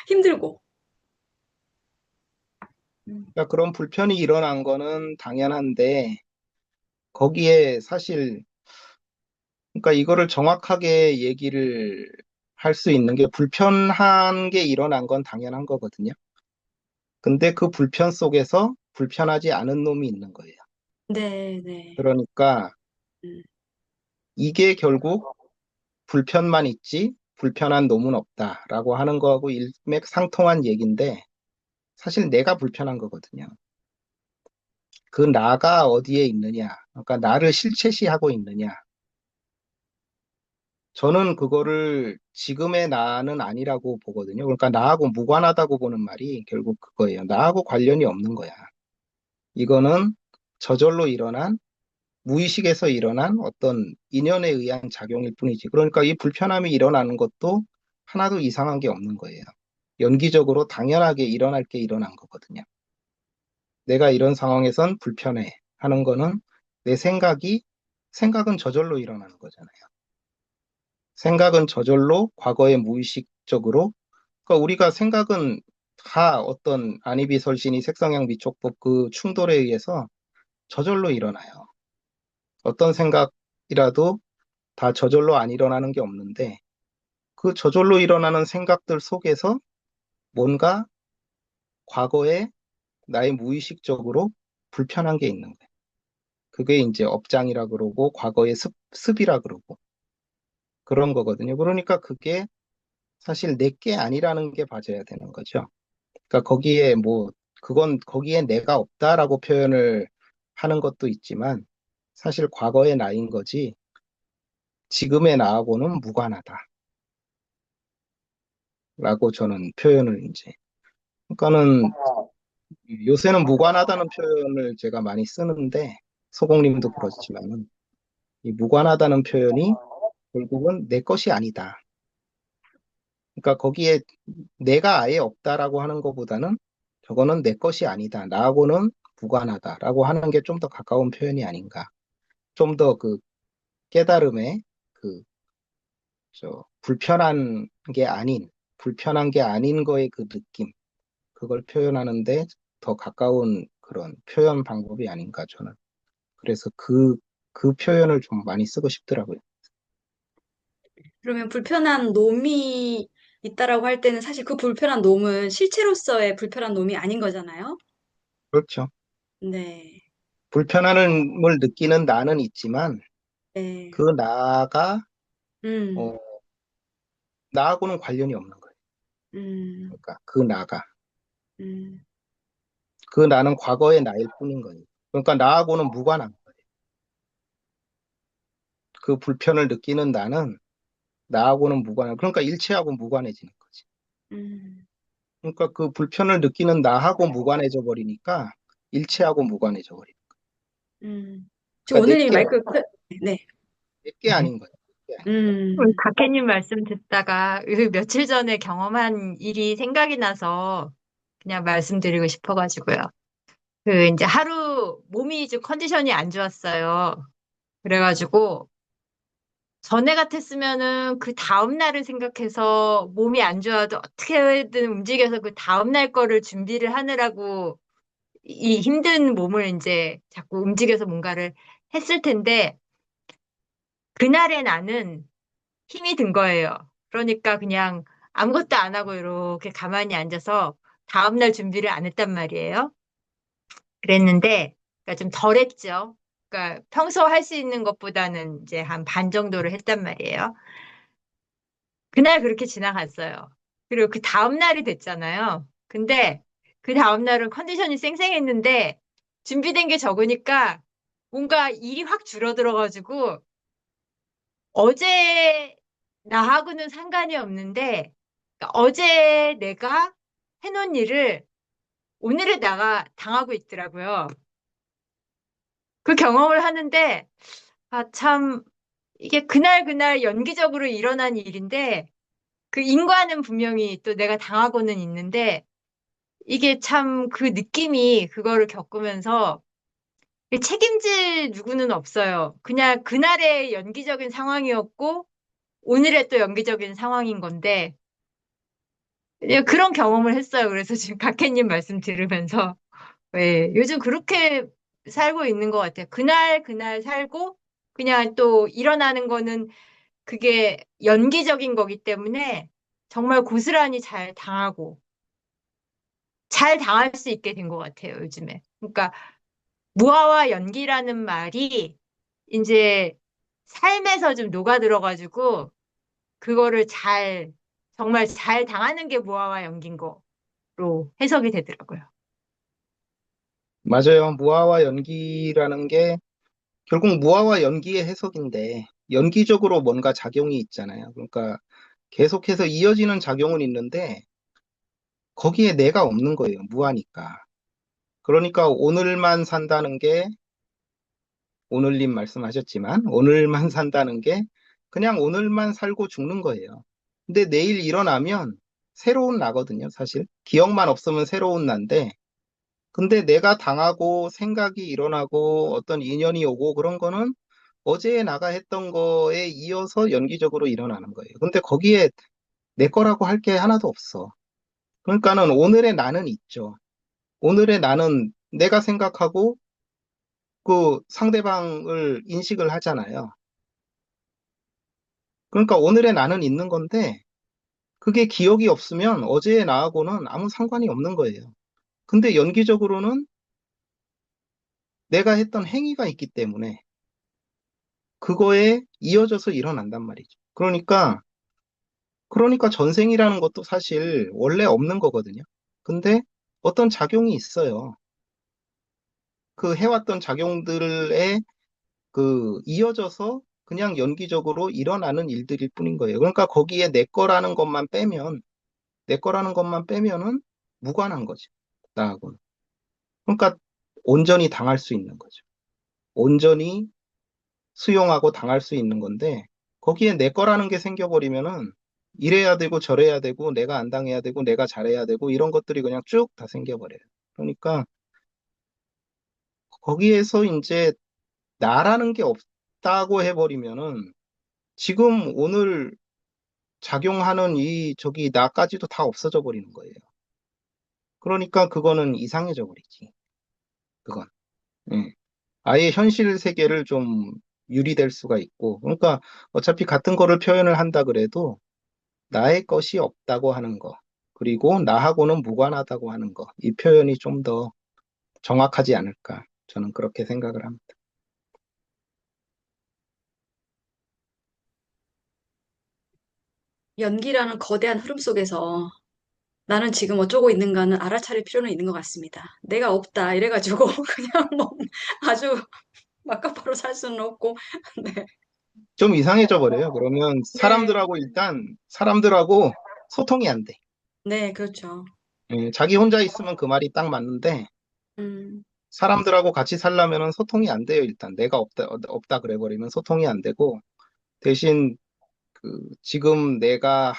힘들고. 음. 그러니까 그런 불편이 일어난 거는 당연한데 거기에 사실 그러니까 이거를 정확하게 얘기를 할 수 있는 게 불편한 게 일어난 건 당연한 거거든요. 근데 그 불편 속에서 불편하지 않은 놈이 있는 거예요. 네, 네. 그러니까 음. 이게 결국 불편만 있지 불편한 놈은 없다라고 하는 거하고 일맥상통한 얘기인데 사실 내가 불편한 거거든요. 그 나가 어디에 있느냐, 그러니까 나를 실체시하고 있느냐. 저는 그거를 지금의 나는 아니라고 보거든요. 그러니까 나하고 무관하다고 보는 말이 결국 그거예요. 나하고 관련이 없는 거야. 이거는 저절로 일어난 무의식에서 일어난 어떤 인연에 의한 작용일 뿐이지. 그러니까 이 불편함이 일어나는 것도 하나도 이상한 게 없는 거예요. 연기적으로 당연하게 일어날 게 일어난 거거든요. 내가 이런 상황에선 불편해 하는 거는 내 생각은 저절로 일어나는 거잖아요. 생각은 저절로 과거의 무의식적으로, 그러니까 우리가 생각은 다 어떤 안이비설신이 색성양 미촉법 그 충돌에 의해서 저절로 일어나요. 어떤 생각이라도 다 저절로 안 일어나는 게 없는데 그 저절로 일어나는 생각들 속에서 뭔가 과거에 나의 무의식적으로 불편한 게 있는 거예요. 그게 이제 업장이라 그러고 과거의 습이라 그러고 그런 거거든요. 그러니까 그게 사실 내 게 아니라는 게 봐줘야 되는 거죠. 그러니까 거기에 뭐 그건 거기에 내가 없다라고 표현을 하는 것도 있지만 사실 과거의 나인 거지 지금의 나하고는 무관하다라고 저는 표현을 이제 그러니까는 요새는 무관하다는 표현을 제가 많이 쓰는데 소공님도 그렇지만은 이 무관하다는 표현이 결국은 내 것이 아니다. 그러니까 거기에 내가 아예 없다라고 하는 것보다는 저거는 내 것이 아니다. 나하고는 무관하다라고 하는 게 좀 더 가까운 표현이 아닌가. 좀 더 그 깨달음의 그, 불편한 게 아닌, 불편한 게 아닌 거의 그 느낌, 그걸 표현하는데 더 가까운 그런 표현 방법이 아닌가, 저는. 그래서 그 표현을 좀 많이 쓰고 싶더라고요. 그러면 불편한 놈이 있다라고 할 때는 사실 그 불편한 놈은 실체로서의 불편한 놈이 아닌 거잖아요. 그렇죠. 네. 불편함을 느끼는 나는 있지만, 네. 그 나가, 음, 어, 나하고는 관련이 없는 거예요. 음, 그러니까 그 나가. 음. 그 나는 과거의 나일 뿐인 거예요. 그러니까 나하고는 무관한 거예요. 그 불편을 느끼는 나는 나하고는 무관한, 그러니까 일체하고 무관해지는 거지. 음, 그러니까 그 불편을 느끼는 나하고 무관해져 버리니까 일체하고 무관해져 버려. 지금 그러니까 원장님이 마이크, 네. 내게 아닌 거야. 내게 아닌 우리 음, 박혜님 말씀 듣다가 그 며칠 전에 경험한 일이 생각이 나서 그냥 말씀드리고 싶어가지고요. 그 이제 하루 몸이 좀 컨디션이 안 좋았어요. 그래가지고 전에 같았으면은 그 다음 날을 생각해서 몸이 안 좋아도 어떻게든 움직여서 그 다음 날 거를 준비를 하느라고 이 힘든 몸을 이제 자꾸 움직여서 뭔가를 했을 텐데 그날의 나는 힘이 든 거예요. 그러니까 그냥 아무것도 안 하고 이렇게 가만히 앉아서 다음날 준비를 안 했단 말이에요. 그랬는데, 그러니까 좀 덜했죠. 그러니까 평소 할 수 있는 것보다는 이제 한 반 정도를 했단 말이에요. 그날 그렇게 지나갔어요. 그리고 그 다음날이 됐잖아요. 근데 그 다음날은 컨디션이 쌩쌩했는데 준비된 게 적으니까 뭔가 일이 확 줄어들어가지고 어제 나하고는 상관이 없는데 그러니까 어제 내가 해놓은 일을 오늘에 나가 당하고 있더라고요. 그 경험을 하는데 아, 참 이게 그날 연기적으로 일어난 일인데 그 인과는 분명히 또 내가 당하고는 있는데 이게 참 그 느낌이 그거를 겪으면서 책임질 누구는 없어요. 그냥 그날의 연기적인 상황이었고 오늘의 또 연기적인 상황인 건데 그런 경험을 했어요. 그래서 지금 각해님 말씀 들으면서 네, 요즘 그렇게 살고 있는 것 같아요. 그날 살고 그냥 또 일어나는 거는 그게 연기적인 거기 때문에 정말 고스란히 잘 당하고 잘 당할 수 있게 된 것 같아요, 요즘에. 그러니까 무화와 연기라는 말이 이제 삶에서 좀 녹아들어가지고 그거를 정말 잘 당하는 게 무화와 연기인 거로 해석이 되더라고요. 맞아요. 무아와 연기라는 게 결국 무아와 연기의 해석인데 연기적으로 뭔가 작용이 있잖아요. 그러니까 계속해서 이어지는 작용은 있는데 거기에 내가 없는 거예요. 무아니까. 그러니까 오늘만 산다는 게 오늘님 말씀하셨지만 오늘만 산다는 게 그냥 오늘만 살고 죽는 거예요. 근데 내일 일어나면 새로운 나거든요, 사실. 기억만 없으면 새로운 나인데 근데 내가 당하고 생각이 일어나고 어떤 인연이 오고 그런 거는 어제 나가 했던 거에 이어서 연기적으로 일어나는 거예요. 근데 거기에 내 거라고 할 게 하나도 없어. 그러니까는 오늘의 나는 있죠. 오늘의 나는 내가 생각하고 그 상대방을 인식을 하잖아요. 그러니까 오늘의 나는 있는 건데 그게 기억이 없으면 어제의 나하고는 아무 상관이 없는 거예요. 근데 연기적으로는 내가 했던 행위가 있기 때문에 그거에 이어져서 일어난단 말이죠. 그러니까 전생이라는 것도 사실 원래 없는 거거든요. 근데 어떤 작용이 있어요. 그 해왔던 작용들에 그 이어져서 그냥 연기적으로 일어나는 일들일 뿐인 거예요. 그러니까 거기에 내 거라는 것만 빼면은 무관한 거죠. 나하고는. 그러니까 온전히 당할 수 있는 거죠. 온전히 수용하고 당할 수 있는 건데 거기에 내 거라는 게 생겨버리면은 이래야 되고 저래야 되고 내가 안 당해야 되고 내가 잘해야 되고 이런 것들이 그냥 쭉 다 생겨버려요. 그러니까 거기에서 이제 나라는 게 없다고 해버리면은 지금 오늘 작용하는 이 저기 나까지도 다 없어져 버리는 거예요. 그러니까 그거는 이상해져 버리지. 그건. 예. 아예 현실 세계를 좀 유리될 수가 있고. 그러니까 어차피 같은 거를 표현을 한다 그래도 나의 것이 없다고 하는 거, 그리고 나하고는 무관하다고 하는 거, 이 표현이 좀 더 정확하지 않을까. 저는 그렇게 생각을 합니다. 연기라는 거대한 흐름 속에서 나는 지금 어쩌고 있는가는 알아차릴 필요는 있는 것 같습니다. 내가 없다 이래가지고 그냥 뭐 아주 막가파로 살 수는 없고 네. 좀 이상해져 버려요. 그러면 네, 사람들하고 소통이 안 돼. 네, 그렇죠. 예, 자기 혼자 있으면 그 말이 딱 맞는데, 음, 사람들하고 같이 살려면은 소통이 안 돼요, 일단. 내가 없다 그래 버리면 소통이 안 되고, 대신 지금 내가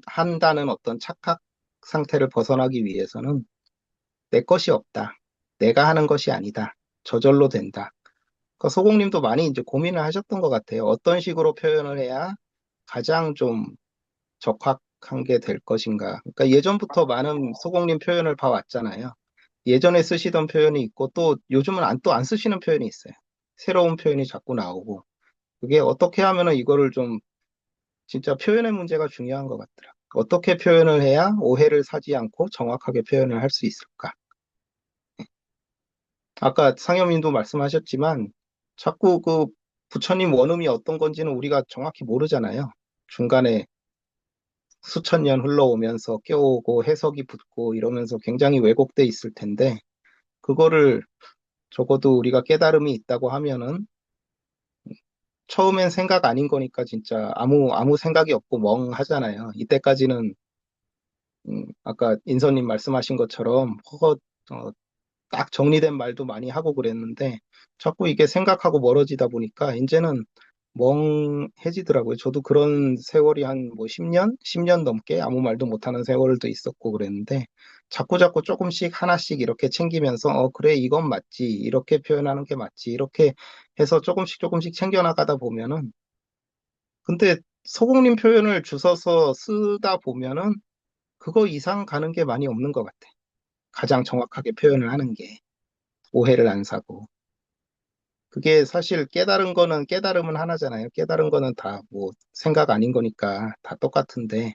한다는 어떤 착각 상태를 벗어나기 위해서는 내 것이 없다. 내가 하는 것이 아니다. 저절로 된다. 그러니까 소공님도 많이 이제 고민을 하셨던 것 같아요. 어떤 식으로 표현을 해야 가장 좀 적합한 게 될 것인가. 그러니까 예전부터 많은 소공님 표현을 봐왔잖아요. 예전에 쓰시던 표현이 있고 또 요즘은 또 안 쓰시는 표현이 있어요. 새로운 표현이 자꾸 나오고. 그게 어떻게 하면은 이거를 좀 진짜 표현의 문제가 중요한 것 같더라. 어떻게 표현을 해야 오해를 사지 않고 정확하게 표현을 할 수 있을까? 아까 상현님도 말씀하셨지만 자꾸 그 부처님 원음이 어떤 건지는 우리가 정확히 모르잖아요. 중간에 수천 년 흘러오면서 껴오고 해석이 붙고 이러면서 굉장히 왜곡돼 있을 텐데, 그거를 적어도 우리가 깨달음이 있다고 하면은 처음엔 생각 아닌 거니까 진짜 아무 생각이 없고 멍하잖아요. 이때까지는 아까 인선님 말씀하신 것처럼 어, 딱 정리된 말도 많이 하고 그랬는데 자꾸 이게 생각하고 멀어지다 보니까 이제는 멍해지더라고요. 저도 그런 세월이 한 뭐 10년? 10년 넘게 아무 말도 못하는 세월도 있었고 그랬는데 자꾸 조금씩 하나씩 이렇게 챙기면서 그래 이건 맞지 이렇게 표현하는 게 맞지 이렇게 해서 조금씩 챙겨나가다 보면은 근데 소공님 표현을 주워서 쓰다 보면은 그거 이상 가는 게 많이 없는 것 같아. 가장 정확하게 표현을 하는 게 오해를 안 사고. 그게 사실 깨달은 거는 깨달음은 하나잖아요. 깨달은 거는 다 뭐 생각 아닌 거니까 다 똑같은데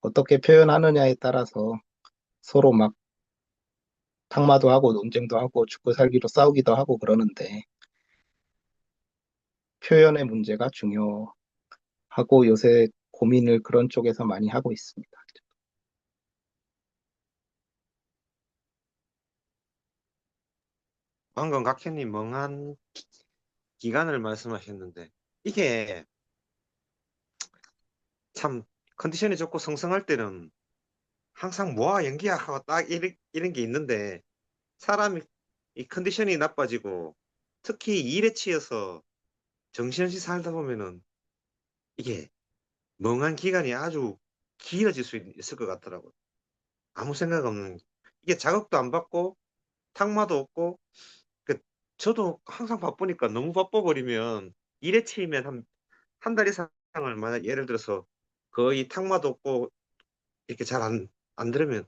어떻게 표현하느냐에 따라서 서로 막 탁마도 하고 논쟁도 하고 죽고 살기로 싸우기도 하고 그러는데 표현의 문제가 중요하고 요새 고민을 그런 쪽에서 많이 하고 있습니다. 방금 각현님 멍한 기간을 말씀하셨는데, 이게 참 컨디션이 좋고 성성할 때는 항상 뭐야 연기야 하고 딱 이런 게 있는데, 사람이 이 컨디션이 나빠지고 특히 일에 치여서 정신없이 살다 보면은 이게 멍한 기간이 아주 길어질 수 있을 것 같더라고요. 아무 생각 없는, 이게 자극도 안 받고 탁마도 없고. 그 저도 항상 바쁘니까 너무 바빠버리면 일에 치이면 한 달 이상을, 만약 예를 들어서 거의 탁마도 없고 이렇게 잘 안 들으면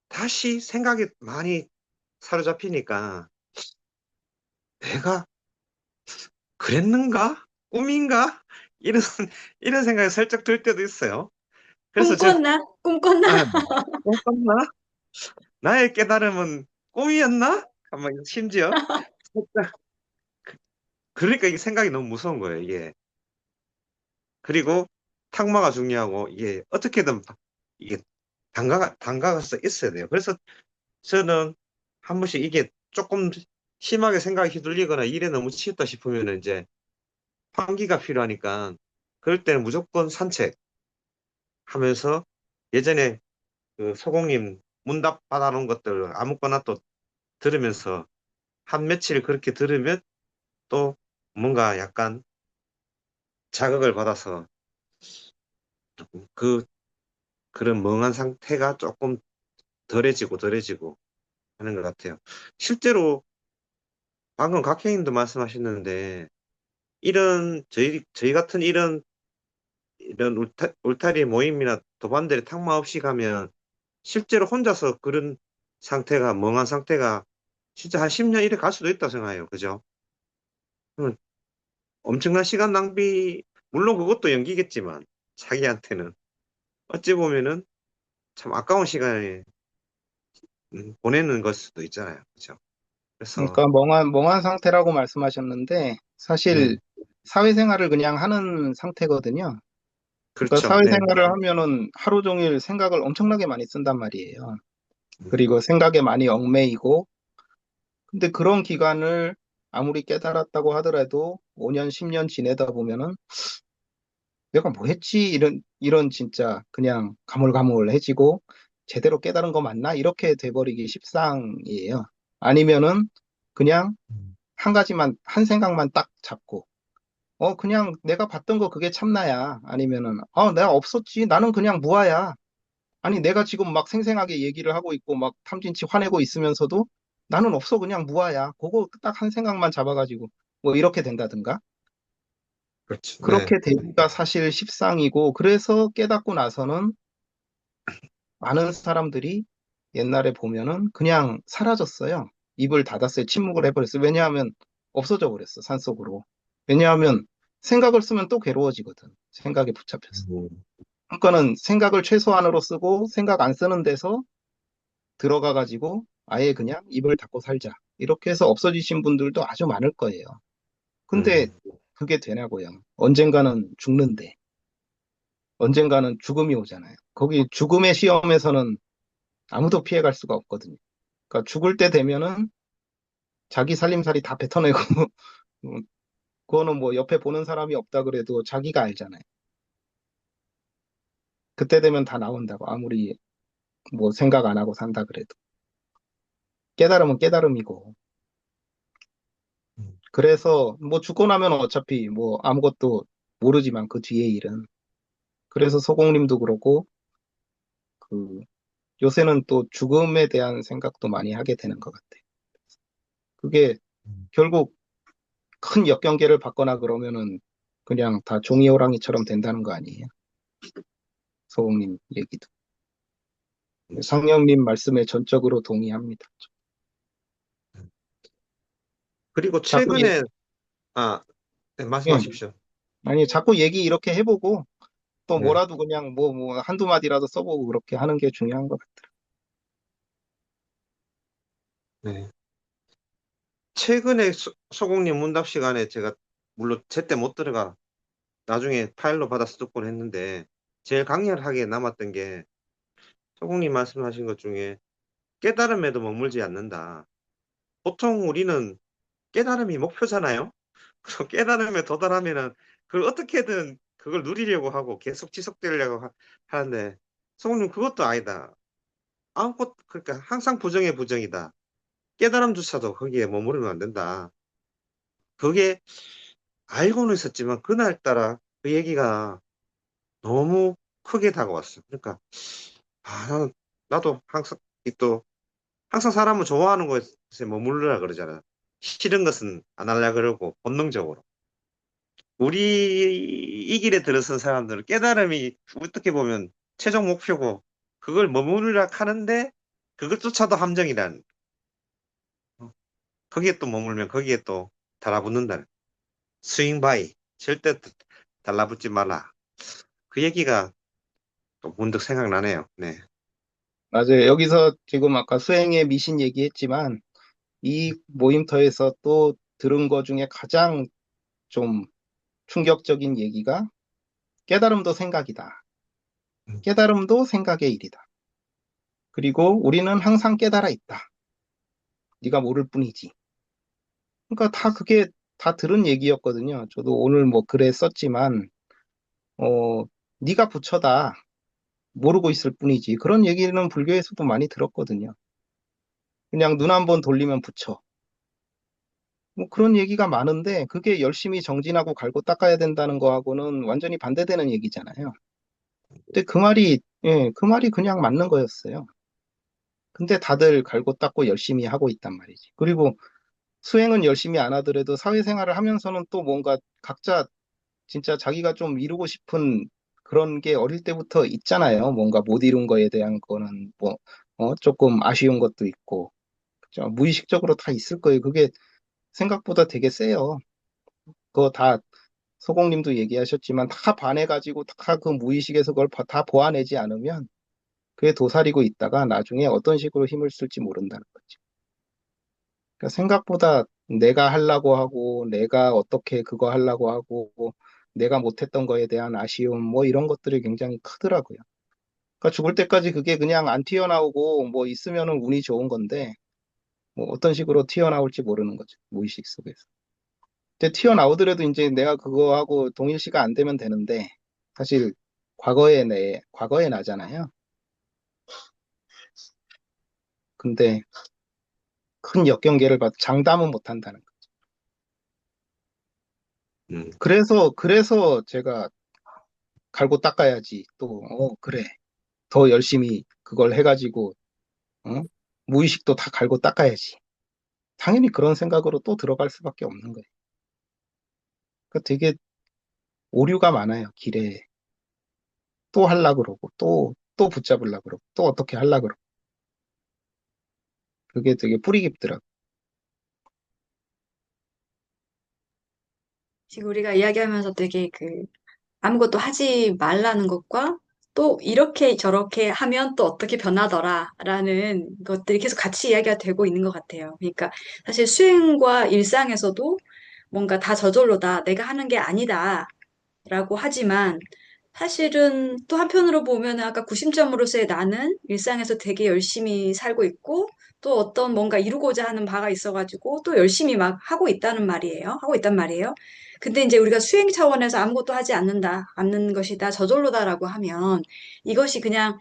다시 생각이 많이 사로잡히니까, 내가 그랬는가? 꿈인가? 이런 이런 생각이 슬쩍 들 때도 있어요. 그래서 꿈꿨나? 꿈꿨나? 아, 꿈꿨나? 나의 깨달음은 꿈이었나? 아마 심지어 살짝, 그러니까 이게 생각이 너무 무서운 거예요, 이게. 그리고 탁마가 중요하고, 이게 어떻게든 이게 단가가 있어야 돼요. 그래서 저는 한 번씩 이게 조금 심하게 생각이 휘둘리거나 일에 너무 치였다 싶으면 이제 환기가 필요하니까, 그럴 때는 무조건 산책하면서, 예전에 그 소공님 문답 받아놓은 것들 아무거나 또 들으면서 한 며칠 그렇게 들으면 또 뭔가 약간 자극을 받아서 그 그런 멍한 상태가 조금 덜해지고 하는 것 같아요. 실제로 방금 각혜님도 말씀하셨는데, 이런 저희 같은 이런 울타리 모임이나 도반들이 탁마 없이 가면 실제로 혼자서 그런 상태가, 멍한 상태가 진짜 한 10년 이래 갈 수도 있다고 생각해요. 그죠? 그러면 엄청난 시간 낭비, 물론 그것도 연기겠지만 자기한테는 어찌 보면은 참 아까운 시간을 보내는 걸 수도 있잖아요. 그죠? 그래서 그러니까 멍한 상태라고 말씀하셨는데 사실 네, 사회생활을 그냥 하는 상태거든요. 그러니까 그렇죠. 네. 사회생활을 하면은 하루 종일 생각을 엄청나게 많이 쓴단 말이에요. 음, 그리고 생각에 많이 얽매이고, 근데 그런 기간을 아무리 깨달았다고 하더라도 5년, 10년 지내다 보면은 내가 뭐 했지? 이런 진짜 그냥 가물가물해지고 제대로 깨달은 거 맞나? 이렇게 돼버리기 십상이에요. 아니면은 그냥 한 가지만, 한 생각만 딱 잡고, 그냥 내가 봤던 거 그게 참나야. 아니면은, 내가 없었지. 나는 그냥 무아야. 아니, 내가 지금 막 생생하게 얘기를 하고 있고, 막 탐진치 화내고 있으면서도 나는 없어. 그냥 무아야. 그거 딱 한 생각만 잡아가지고, 뭐 이렇게 된다든가. 그렇죠. 네. 그렇게 되기가 사실 십상이고, 그래서 깨닫고 나서는 많은 사람들이 옛날에 보면은 그냥 사라졌어요. 입을 닫았어요. 침묵을 해버렸어요. 왜냐하면 없어져 버렸어, 산속으로. 왜냐하면 생각을 쓰면 또 괴로워지거든. 생각에 붙잡혀서. 음, 그러니까는 생각을 최소한으로 쓰고 생각 안 쓰는 데서 들어가 가지고 아예 그냥 입을 닫고 살자. 이렇게 해서 없어지신 분들도 아주 많을 거예요. 근데 음, 그게 되냐고요. 언젠가는 죽는데. 언젠가는 죽음이 오잖아요. 거기 죽음의 시험에서는 아무도 피해갈 수가 없거든요. 그러니까 죽을 때 되면은 자기 살림살이 다 뱉어내고 음, 그거는 뭐 옆에 보는 사람이 없다 그래도 자기가 알잖아요. 그때 되면 다 나온다고 아무리 뭐 생각 안 하고 산다 그래도 깨달음은 깨달음이고 음. 그래서 뭐 죽고 나면 어차피 뭐 아무것도 모르지만 그 뒤에 일은 그래서 소공님도 그러고 그 요새는 또 죽음에 대한 생각도 많이 하게 되는 것 같아요. 그게 음. 결국 큰 역경계를 받거나 그러면은 그냥 다 종이호랑이처럼 된다는 거 아니에요? 소공님 얘기도. 상영님 말씀에 전적으로 동의합니다. 그리고 자꾸 얘기, 최근에, 아, 네, 예. 말씀하십시오. 아니, 자꾸 얘기 이렇게 해보고 또 네, 뭐라도 그냥 뭐 한두 마디라도 써보고 그렇게 하는 게 중요한 것 같아요. 네. 최근에 소공님 문답 시간에 제가, 물론 제때 못 들어가, 나중에 파일로 받아서 듣곤 했는데, 제일 강렬하게 남았던 게, 소공님 말씀하신 것 중에, 깨달음에도 머물지 않는다. 보통 우리는 깨달음이 목표잖아요? 그럼 깨달음에 도달하면은, 그걸 어떻게든 그걸 누리려고 하고, 계속 지속되려고 하는데, 소공님 그것도 아니다. 아무것, 그러니까 항상 부정의 부정이다. 깨달음조차도 거기에 머무르면 안 된다. 그게 알고는 있었지만 그날따라 그 얘기가 너무 크게 다가왔어. 그러니까 나도 항상 또 항상 사람은 좋아하는 것에 머무르라 그러잖아. 싫은 것은 안 하려 그러고 본능적으로. 우리 이 길에 들어선 사람들은 깨달음이 어떻게 보면 최종 목표고 그걸 머무르라 하는데 그것조차도 함정이란. 거기에 또 머물면 거기에 또 달라붙는다. 스윙바이 절대 달라붙지 마라. 그 얘기가 또 문득 생각나네요. 네. 맞아요. 여기서 지금 아까 수행의 미신 얘기했지만 이 모임터에서 또 들은 거 중에 가장 좀 충격적인 얘기가 깨달음도 생각이다. 음. 깨달음도 생각의 일이다. 그리고 우리는 항상 깨달아 있다. 네가 모를 뿐이지. 그러니까 다 그게 다 들은 얘기였거든요. 저도 오늘 뭐 글에 썼지만 어 네가 부처다. 모르고 있을 뿐이지. 그런 얘기는 불교에서도 많이 들었거든요. 그냥 눈 한번 돌리면 부처. 뭐 그런 얘기가 많은데 그게 열심히 정진하고 갈고 닦아야 된다는 거하고는 완전히 반대되는 얘기잖아요. 근데 그 말이 그냥 맞는 거였어요. 근데 다들 갈고 닦고 열심히 하고 있단 말이지. 그리고 수행은 열심히 안 하더라도 사회생활을 하면서는 또 뭔가 각자 진짜 자기가 좀 이루고 싶은 그런 게 어릴 때부터 있잖아요. 뭔가 못 이룬 거에 대한 거는 뭐, 조금 아쉬운 것도 있고. 그죠? 무의식적으로 다 있을 거예요. 그게 생각보다 되게 세요. 그거 다 소공님도 얘기하셨지만 다 반해가지고 다 그 무의식에서 그걸 다 보완하지 않으면 그게 도사리고 있다가 나중에 어떤 식으로 힘을 쓸지 모른다는 거죠. 그러니까 생각보다 내가 하려고 하고 내가 어떻게 그거 하려고 하고 내가 못했던 거에 대한 아쉬움 뭐 이런 것들이 굉장히 크더라고요. 그러니까 죽을 때까지 그게 그냥 안 튀어나오고 뭐 있으면은 운이 좋은 건데 뭐 어떤 식으로 튀어나올지 모르는 거죠. 무의식 속에서. 근데 튀어나오더라도 이제 내가 그거 하고 동일시가 안 되면 되는데 사실 과거에 나잖아요. 근데 큰 역경계를 봐도 장담은 못 한다는 거. 음. 그래서 제가 갈고 닦아야지. 또, 그래. 더 열심히 그걸 해가지고, 어? 무의식도 다 갈고 닦아야지. 당연히 그런 생각으로 또 들어갈 수밖에 없는 거예요. 그러니까 되게 오류가 많아요, 길에. 또 하려고 그러고, 또 붙잡으려고 그러고, 또 어떻게 하려고 그러고. 그게 되게 뿌리 깊더라고요. 지금 우리가 이야기하면서 되게 아무것도 하지 말라는 것과 또 이렇게 저렇게 하면 또 어떻게 변하더라라는 것들이 계속 같이 이야기가 되고 있는 것 같아요. 그러니까 사실 수행과 일상에서도 뭔가 다 저절로다, 내가 하는 게 아니다라고 하지만 사실은 또 한편으로 보면 아까 구심점으로서의 나는 일상에서 되게 열심히 살고 있고 또 어떤 뭔가 이루고자 하는 바가 있어가지고 또 열심히 막 하고 있다는 말이에요. 하고 있단 말이에요. 근데 이제 우리가 수행 차원에서 아무것도 하지 않는 것이다, 저절로다라고 하면 이것이 그냥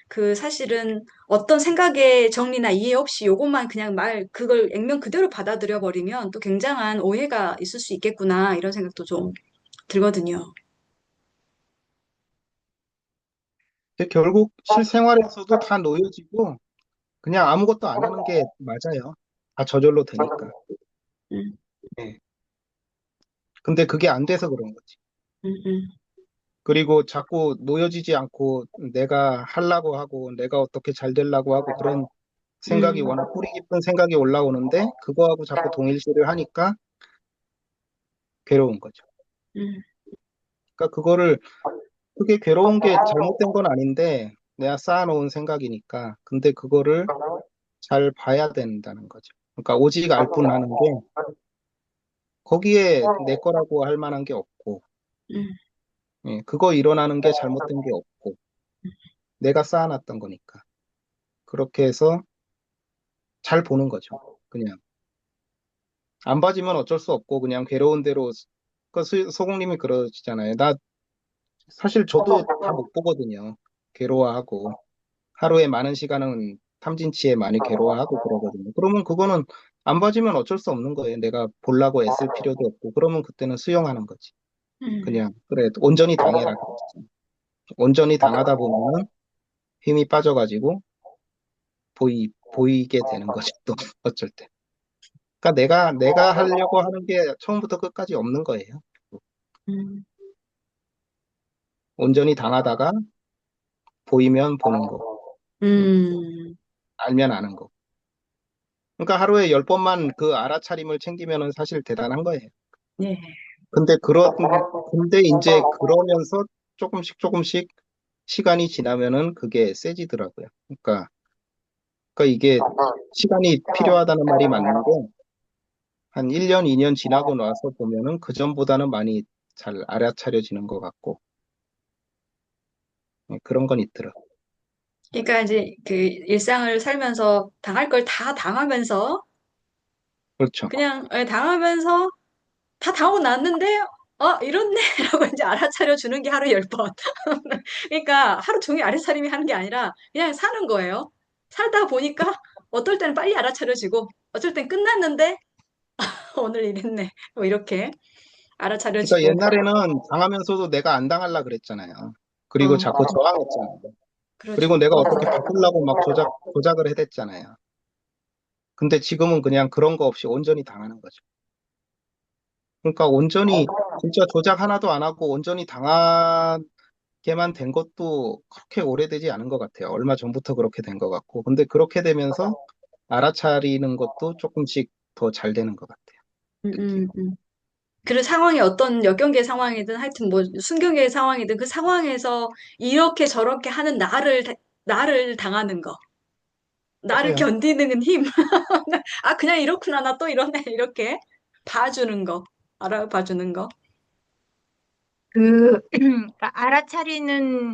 그 사실은 어떤 생각의 정리나 이해 없이 요것만 그냥 그걸 액면 그대로 받아들여 버리면 또 굉장한 오해가 있을 수 있겠구나, 이런 생각도 좀 들거든요. 근데 결국 실생활에서도 다 놓여지고 그냥 아무것도 안 하는 게 맞아요. 다 저절로 되니까. 음, 네. 근데 그게 안 돼서 그런 거지. 음. 그리고 자꾸 놓여지지 않고 내가 하려고 하고 내가 어떻게 잘 되려고 하고 그런 생각이 음, 워낙 뿌리 깊은 생각이 올라오는데 그거하고 자꾸 동일시를 하니까 괴로운 거죠. 음, 그러니까 그게 괴로운 게 잘못된 건 아닌데 내가 쌓아놓은 생각이니까 근데 그거를 잘 봐야 된다는 거죠. 그러니까 오직 알 뿐 하는 게 거기에 내 거라고 할 만한 게 없고 음, 예, 그거 일어나는 게 잘못된 게 없고 내가 쌓아놨던 거니까 그렇게 해서 잘 보는 거죠. 그냥 안 봐지면 어쩔 수 없고 그냥 괴로운 대로 그 소공님이 그러시잖아요. 나 사실 저도 다 못 보거든요. 괴로워하고 하루에 많은 시간은 탐진치에 많이 괴로워하고 그러거든요. 그러면 그거는 안 봐지면 어쩔 수 없는 거예요. 내가 보려고 애쓸 필요도 없고 그러면 그때는 수용하는 거지. 음, 그냥 그래 온전히 당해라 그랬지. 온전히 당하다 보면은 힘이 빠져가지고 보이게 되는 거지 또 어쩔 때. 그러니까 내가 하려고 하는 게 처음부터 끝까지 없는 거예요. 음, 온전히 당하다가 보이면 보는 거, 음, 음. 알면 아는 거. 그러니까 하루에 10번만 그 알아차림을 챙기면은 사실 대단한 거예요. 네. 근데 근데 이제 그러면서 조금씩 조금씩 시간이 지나면은 그게 세지더라고요. 그러니까 이게 시간이 필요하다는 말이 맞는 게 한 1년, 2년 지나고 나서 보면은 그전보다는 많이 잘 알아차려지는 것 같고, 그런 건 있더라. 그러니까 이제 그 일상을 살면서 당할 걸 다 당하면서 그렇죠. 그냥 당하면서 다 당하고 났는데 이렇네 라고 이제 알아차려 주는 게 하루 10번. 그러니까 하루 종일 알아차림이 하는 게 아니라 그냥 사는 거예요. 살다 보니까 어떨 때는 빨리 알아차려지고 어쩔 땐 끝났는데 오늘 이랬네. 뭐 이렇게 그러니까 알아차려지고. 옛날에는 당하면서도 내가 안 당할라 그랬잖아요. 그리고 어, 자꾸 저항했잖아요. 그리고 그렇죠. 내가 어떻게 바꾸려고 막 조작을 해댔잖아요. 근데 지금은 그냥 그런 거 없이 온전히 당하는 거죠. 그러니까 온전히 진짜 조작 하나도 안 하고 온전히 당하게만 된 것도 그렇게 오래되지 않은 것 같아요. 얼마 전부터 그렇게 된 것 같고. 근데 그렇게 되면서 알아차리는 것도 조금씩 더 잘 되는 것 같아요. 음, 느낌이. 그 상황이 어떤 역경계 상황이든 하여튼 뭐 순경계 상황이든 그 상황에서 이렇게 저렇게 하는 나를 당하는 거. 나를 맞아요. 견디는 힘. 아, 그냥 이렇구나. 나 또 이러네. 이렇게 봐주는 거. 알아봐주는 거. 그러니까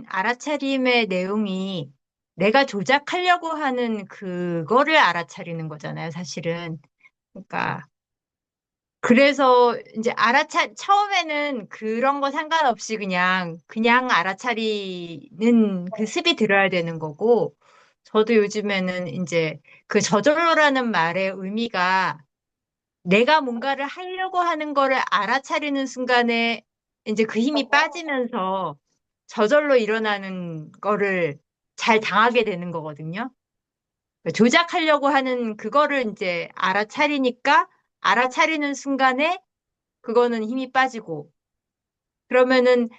알아차림의 내용이 내가 조작하려고 하는 그거를 알아차리는 거잖아요, 사실은. 그러니까, 그래서 이제 처음에는 그런 거 상관없이 그냥 알아차리는 그 습이 들어야 되는 거고, 저도 요즘에는 이제 그 저절로라는 말의 의미가 내가 뭔가를 하려고 하는 거를 알아차리는 순간에 이제 그 힘이 빠지면서 저절로 일어나는 거를 잘 당하게 되는 거거든요. 그러니까 조작하려고 하는 그거를 이제 알아차리는 순간에 그거는 힘이 빠지고 그러면은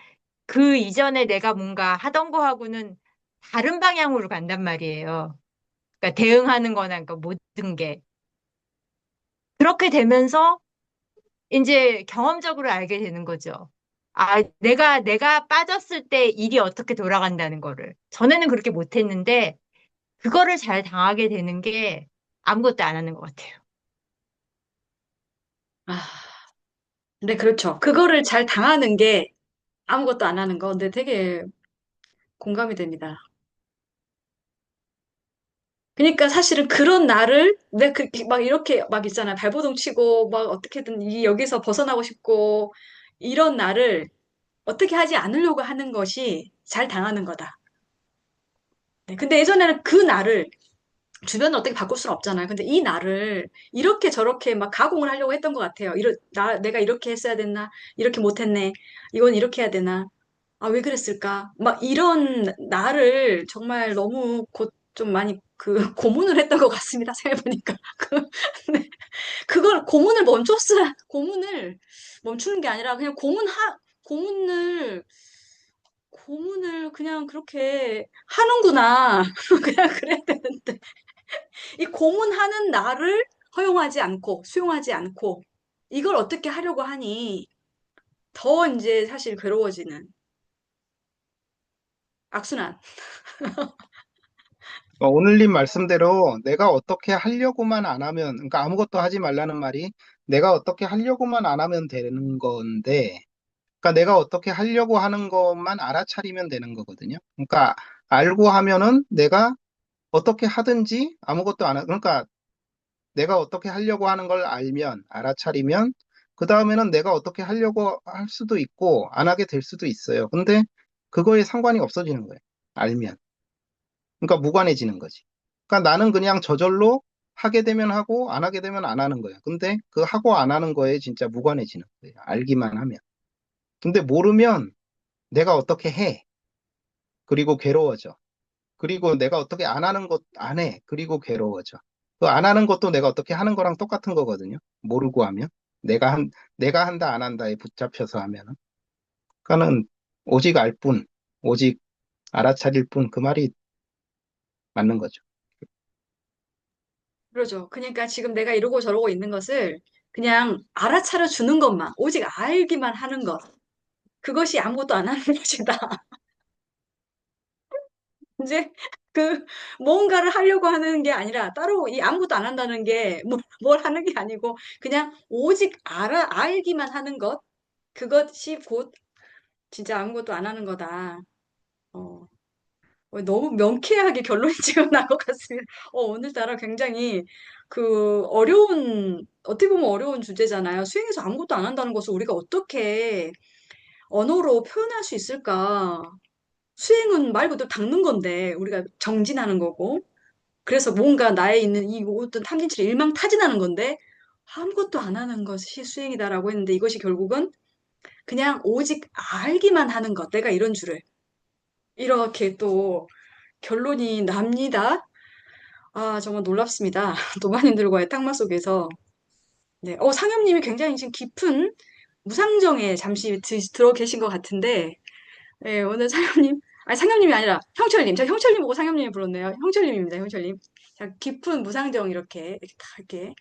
그 이전에 내가 뭔가 하던 거하고는 다른 방향으로 간단 말이에요. 그러니까 대응하는 거나 그러니까 모든 게. 그렇게 되면서 이제 경험적으로 알게 되는 거죠. 아, 내가 빠졌을 때 일이 어떻게 돌아간다는 거를. 전에는 그렇게 못했는데, 그거를 잘 당하게 되는 게 아무것도 안 하는 것 같아요. 아, 근데 그렇죠. 그거를 잘 당하는 게 아무것도 안 하는 거. 근데 되게 공감이 됩니다. 그러니까 사실은 그런 나를 내가 막 이렇게 막 있잖아요. 발버둥 치고 막 어떻게든 여기서 벗어나고 싶고 이런 나를 어떻게 하지 않으려고 하는 것이 잘 당하는 거다. 네, 근데 예전에는 그 나를 주변을 어떻게 바꿀 수는 없잖아요. 근데 이 나를 이렇게 저렇게 막 가공을 하려고 했던 것 같아요. 내가 이렇게 했어야 됐나? 이렇게 못했네. 이건 이렇게 해야 되나? 아, 왜 그랬을까? 막 이런 나를 정말 너무 좀 많이 고문을 했던 것 같습니다. 생각해보니까. 네. 그걸 고문을 멈췄어야, 고문을 멈추는 게 아니라 그냥 고문을, 고문을 그냥 그렇게 하는구나. 그냥 그래야 되는데. 이 고문하는 나를 허용하지 않고, 수용하지 않고, 이걸 어떻게 하려고 하니 더 이제 사실 괴로워지는 악순환. 오늘님 말씀대로 내가 어떻게 하려고만 안 하면, 그러니까 아무것도 하지 말라는 말이 내가 어떻게 하려고만 안 하면 되는 건데, 그러니까 내가 어떻게 하려고 하는 것만 알아차리면 되는 거거든요. 그러니까 알고 하면은 내가 어떻게 하든지 아무것도 안 하, 그러니까 내가 어떻게 하려고 하는 걸 알면, 알아차리면, 그 다음에는 내가 어떻게 하려고 할 수도 있고, 안 하게 될 수도 있어요. 근데 그거에 상관이 없어지는 거예요. 알면. 그러니까 무관해지는 거지. 그러니까 나는 그냥 저절로 하게 되면 하고, 안 하게 되면 안 하는 거야. 근데 그 하고 안 하는 거에 진짜 무관해지는 거예요. 알기만 하면. 근데 모르면 내가 어떻게 해. 그리고 괴로워져. 그리고 내가 어떻게 안 하는 것 안 해. 그리고 괴로워져. 그 안 하는 것도 내가 어떻게 하는 거랑 똑같은 거거든요. 모르고 하면. 내가 한다, 안 한다에 붙잡혀서 하면은. 그러니까는 오직 알 뿐, 오직 알아차릴 뿐, 그 말이 맞는 거죠. 그러죠. 그러니까 지금 내가 이러고 저러고 있는 것을 그냥 알아차려 주는 것만, 오직 알기만 하는 것. 그것이 아무것도 안 하는 것이다. 이제 그 뭔가를 하려고 하는 게 아니라 따로 이 아무것도 안 한다는 게 뭘 하는 게 아니고 그냥 오직 알기만 하는 것. 그것이 곧 진짜 아무것도 안 하는 거다. 어, 너무 명쾌하게 결론이 지금 난 것 같습니다. 오늘따라 굉장히 어떻게 보면 어려운 주제잖아요. 수행해서 아무것도 안 한다는 것을 우리가 어떻게 언어로 표현할 수 있을까? 수행은 말 그대로 닦는 건데, 우리가 정진하는 거고. 그래서 뭔가 나에 있는 이 어떤 탐진치를 일망타진하는 건데, 아무것도 안 하는 것이 수행이다라고 했는데, 이것이 결국은 그냥 오직 알기만 하는 것. 내가 이런 줄을. 이렇게 또 결론이 납니다. 아, 정말 놀랍습니다. 도마님들과의 탁마 속에서. 네. 상엽님이 굉장히 지금 깊은 무상정에 잠시 들어 계신 것 같은데, 네, 오늘 상엽님, 아니, 상엽님이 아니라 형철님. 제가 형철님 보고 상엽님이 불렀네요. 형철님입니다, 형철님. 자, 깊은 무상정 이렇게 다 이렇게.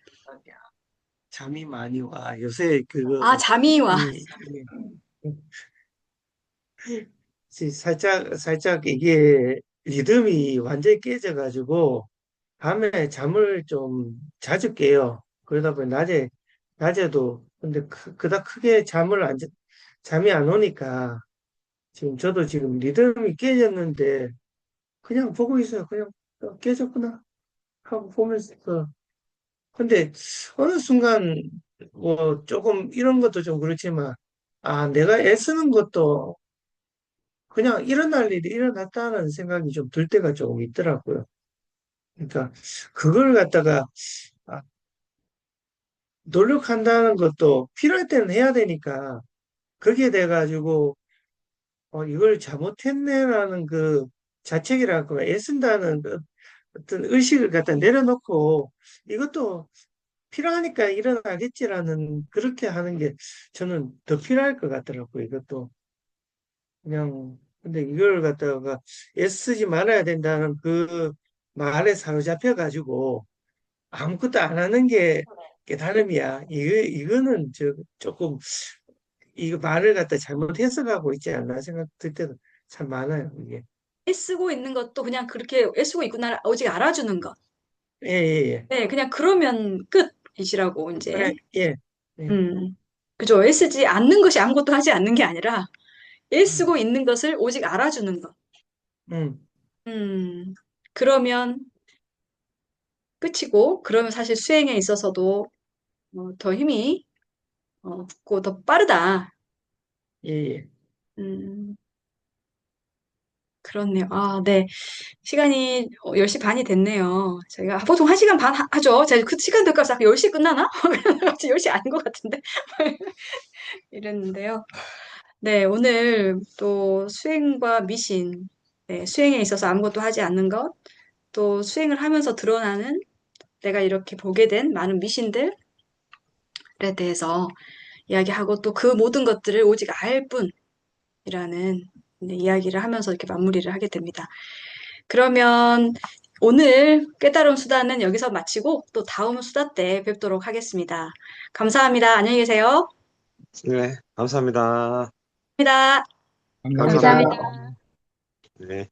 잠이 많이 와. 요새 아, 잠이와. 이 살짝 이게 리듬이 완전히 깨져가지고 밤에 잠을 좀 자주 깨요. 그러다 보니 낮에도 근데 그닥 크게 잠이 안 오니까 지금 저도 지금 리듬이 깨졌는데 그냥 보고 있어요. 그냥 깨졌구나 하고 보면서 근데 어느 순간 뭐 조금 이런 것도 좀 그렇지만 아 내가 애쓰는 것도 그냥 일어날 일이 일어났다는 생각이 좀 들 때가 조금 있더라고요. 그러니까 그걸 갖다가 아, 노력한다는 것도 필요할 때는 해야 되니까 거기에 돼 가지고 이걸 잘못했네라는 그 자책이랄까 애쓴다는 그 어떤 의식을 갖다 내려놓고 이것도 필요하니까 일어나겠지라는 그렇게 하는 게 저는 더 필요할 것 같더라고요. 이것도 그냥 근데 이걸 갖다가 애쓰지 말아야 된다는 그 말에 사로잡혀 가지고 아무것도 안 하는 게 깨달음이야. 이거는 조금 이거 말을 갖다 잘못 해석하고 있지 않나 생각 들 때도 참 많아요. 이게 애쓰고 있는 것도 그냥 그렇게 애쓰고 있구나, 오직 알아주는 것. 예. 네, 그냥 그러면 끝이시라고, 이제. 예. 예. 예. 그죠. 애쓰지 않는 것이 아무것도 하지 않는 게 아니라, 애쓰고 있는 것을 오직 알아주는 것. 음, 그러면 끝이고, 그러면 사실 수행에 있어서도 더 힘이 붙고 더 빠르다. 예, 예. 음, 그렇네요. 아, 네. 시간이 10시 반이 됐네요. 저희가 보통 1시간 반 하죠. 제가 그 시간 될까 서 10시 끝나나? 아직 10시 아닌 것 같은데. 이랬는데요. 네, 오늘 또 수행과 미신, 네, 수행에 있어서 아무것도 하지 않는 것, 또 수행을 하면서 드러나는 내가 이렇게 보게 된 많은 미신들에 대해서 이야기하고 또 그 모든 것들을 오직 알 뿐이라는 네, 이야기를 하면서 이렇게 마무리를 하게 됩니다. 그러면 오늘 깨달은 수다는 여기서 마치고 또 다음 수다 때 뵙도록 하겠습니다. 감사합니다. 안녕히 계세요. 네, 감사합니다. 감사합니다. 감사합니다. 감사합니다. 감사합니다. 네.